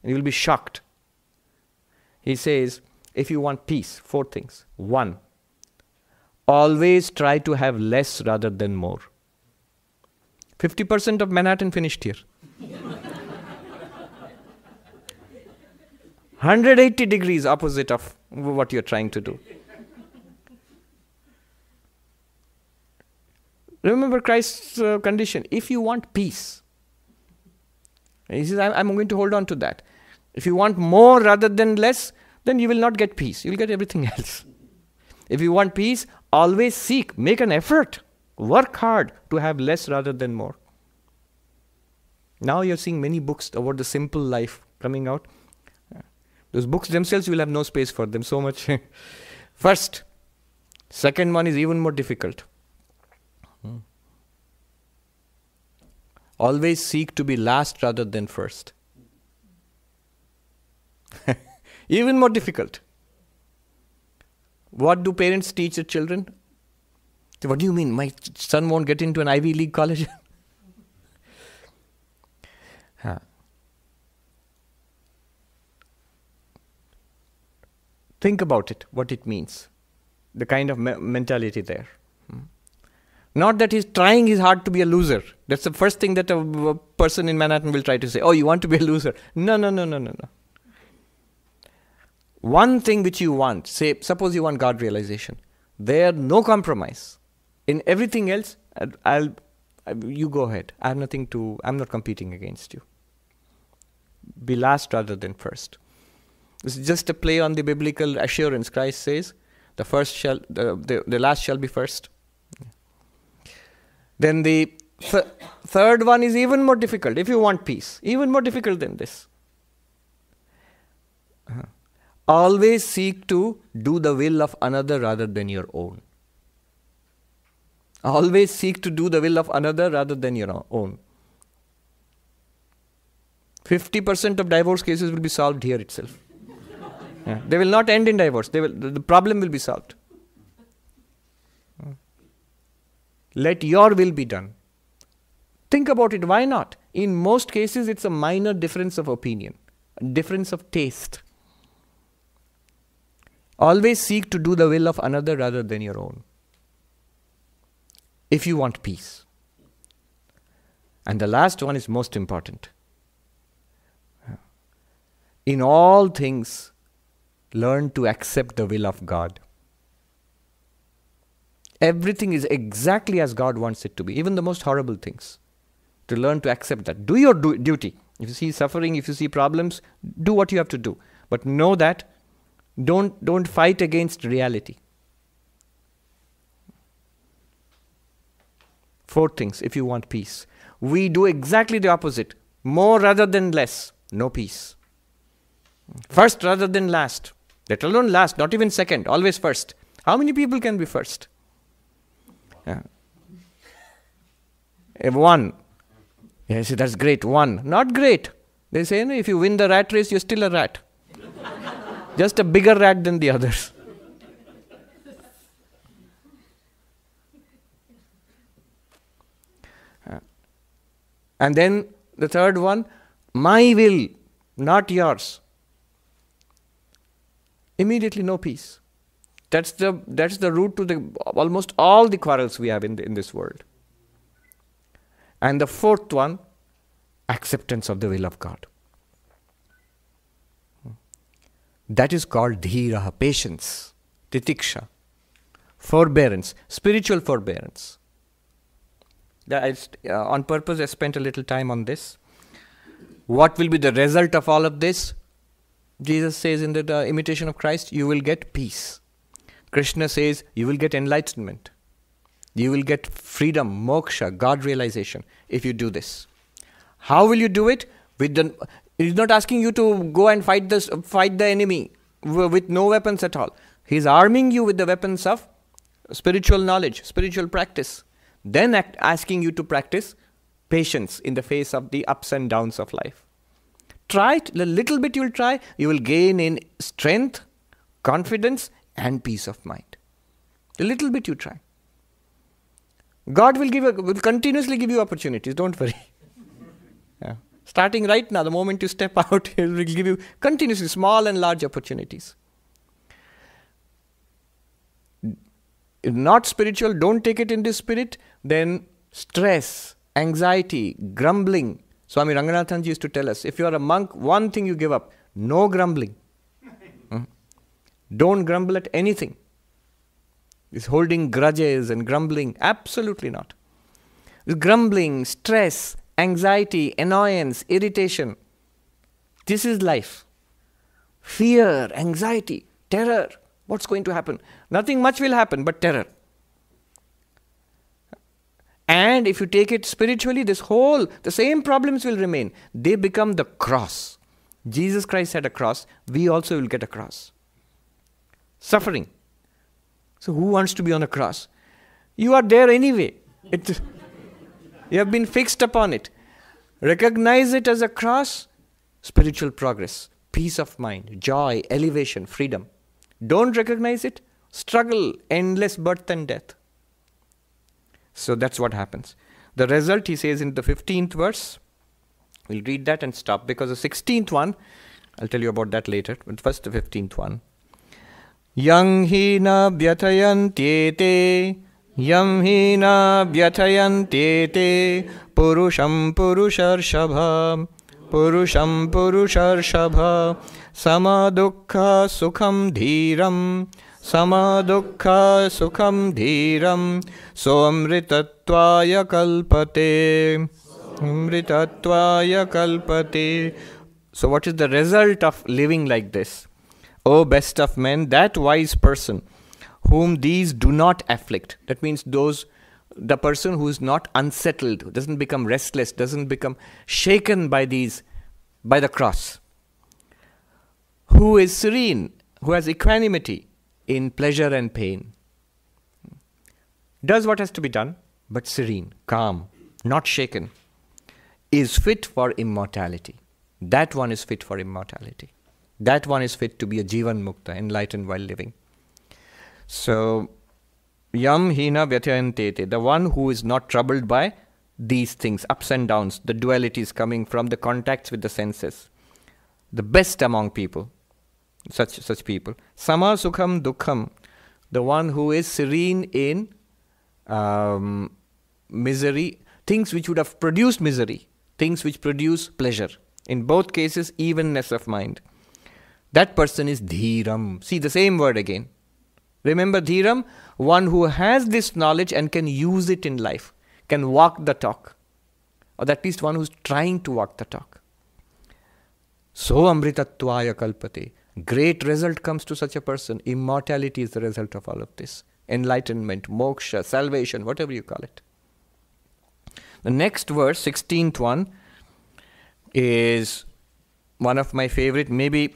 And you will be shocked. He says, if you want peace, 4 things. 1, always try to have less rather than more. 50% of Manhattan finished here. 180 degrees opposite of what you're trying to do. Remember Christ's condition. If you want peace, he says, I'm going to hold on to that. If you want more rather than less, then you will not get peace. You will get everything else. If you want peace, always seek, make an effort, work hard to have less rather than more. Now you're seeing many books about the simple life coming out. Those books themselves, you will have no space for them, so much. First. Second one is even more difficult. Always seek to be last rather than first. Even more difficult. What do parents teach their children? What do you mean? My son won't get into an Ivy League college? Think about it, what it means. The kind of mentality there. Not that he's trying his hard to be a loser. That's the first thing that a person in Manhattan will try to say. Oh, you want to be a loser? No. One thing which you want, say, suppose you want God realization. There, no compromise. In everything else, you go ahead. I'm not competing against you. Be last rather than first. This is just a play on the biblical assurance. Christ says, the last shall be first. Then the third one is even more difficult. If you want peace, even more difficult than this. Always seek to do the will of another rather than your own. Always seek to do the will of another rather than your own. 50% of divorce cases will be solved here itself. They will not end in divorce. The problem will be solved. Let your will be done. Think about it, why not? In most cases, it's a minor difference of opinion, a difference of taste. Always seek to do the will of another rather than your own. If you want peace. And the last one is most important. In all things, learn to accept the will of God. Everything is exactly as God wants it to be, even the most horrible things. To learn to accept that. Do your duty. If you see suffering, if you see problems, do what you have to do. But know that, don't fight against reality. 4 things, if you want peace. We do exactly the opposite. More rather than less, no peace. First rather than last. Let alone last, not even second, always first. How many people can be first? One. Yeah, see, that's great. One. Not great. They say, no, if you win the rat race, you're still a rat. Just a bigger rat than the others. And then the third one, my will, not yours. Immediately no peace. That's the root to almost all the quarrels we have in this world. And the fourth one, acceptance of the will of God. That is called dhiraha, patience, titiksha, forbearance, spiritual forbearance. On purpose I spent a little time on this. What will be the result of all of this? Jesus says in the Imitation of Christ, you will get peace. Krishna says, you will get enlightenment. You will get freedom, moksha, God realization, if you do this. How will you do it? He's not asking you to go and fight the enemy with no weapons at all. He's arming you with the weapons of spiritual knowledge, spiritual practice. Then asking you to practice patience in the face of the ups and downs of life. Try it, a little bit you'll try, you will gain in strength, confidence and peace of mind. A little bit you try. God will continuously give you opportunities, don't worry. Starting right now, the moment you step out, He will give you continuously small and large opportunities. If not spiritual, don't take it in this spirit, then stress, anxiety, grumbling. Swami Ranganathanji used to tell us, if you are a monk, one thing you give up, no grumbling. Don't grumble at anything. Is holding grudges and grumbling, absolutely not. Grumbling, stress, anxiety, annoyance, irritation. This is life. Fear, anxiety, terror. What's going to happen? Nothing much will happen, but terror. And if you take it spiritually, the same problems will remain. They become the cross. Jesus Christ had a cross. We also will get a cross. Suffering. So who wants to be on a cross? You are there anyway. You have been fixed upon it. Recognize it as a cross, spiritual progress, peace of mind, joy, elevation, freedom. Don't recognize it, struggle, endless birth and death. So that's what happens. The result, he says in the 15th verse, we'll read that and stop, because the 16th one, I'll tell you about that later, but first the 15th one. Yang hina vyathayantyete, yam hina vyathayantyete, purusham purusharshabha, purusham purusharshabha, samadukha sukham dhiram, samadukha sukham dhiram, somritattvaya kalpate, amritattvaya kalpate. So what is the result of living like this? O best of men, that wise person whom these do not afflict. That means the person who is not unsettled, doesn't become restless, doesn't become shaken by the cross. Who is serene, who has equanimity in pleasure and pain. Does what has to be done, but serene, calm, not shaken. Is fit for immortality. That one is fit for immortality. That one is fit to be a Jivan Mukta, enlightened while living. So, Yam Hina Vyatayantete, the one who is not troubled by these things, ups and downs, the dualities coming from the contacts with the senses. The best among people, such people. Sama Sukham Dukkham, the one who is serene in misery, things which would have produced misery, things which produce pleasure. In both cases, evenness of mind. That person is Dhiram. See the same word again. Remember Dhiram? One who has this knowledge and can use it in life, can walk the talk. Or at least one who's trying to walk the talk. So amritattvaya kalpate. Great result comes to such a person. Immortality is the result of all of this. Enlightenment, moksha, salvation, whatever you call it. The next verse, 16th one, is one of my favorite, maybe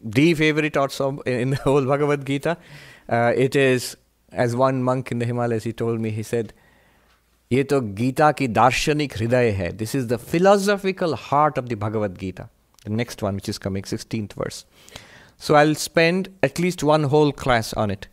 the favorite also in the whole Bhagavad Gita. It is, as one monk in the Himalayas, he told me, he said, "Ye to Gita ki darshanik hriday hai." This is the philosophical heart of the Bhagavad Gita. The next one, which is coming, 16th verse. So I'll spend at least one whole class on it.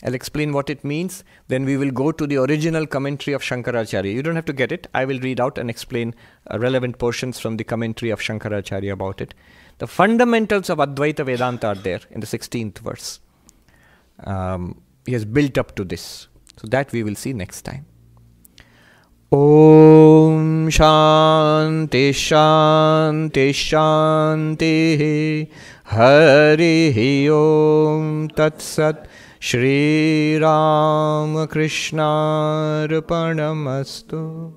I'll explain what it means. Then we will go to the original commentary of Shankaracharya. You don't have to get it. I will read out and explain relevant portions from the commentary of Shankaracharya about it. The fundamentals of Advaita Vedanta are there in the 16th verse. He has built up to this. So that we will see next time. Om Shanti Shanti Shanti Hari Om Tat Sat Shri Ram Krishna Arpanamastu.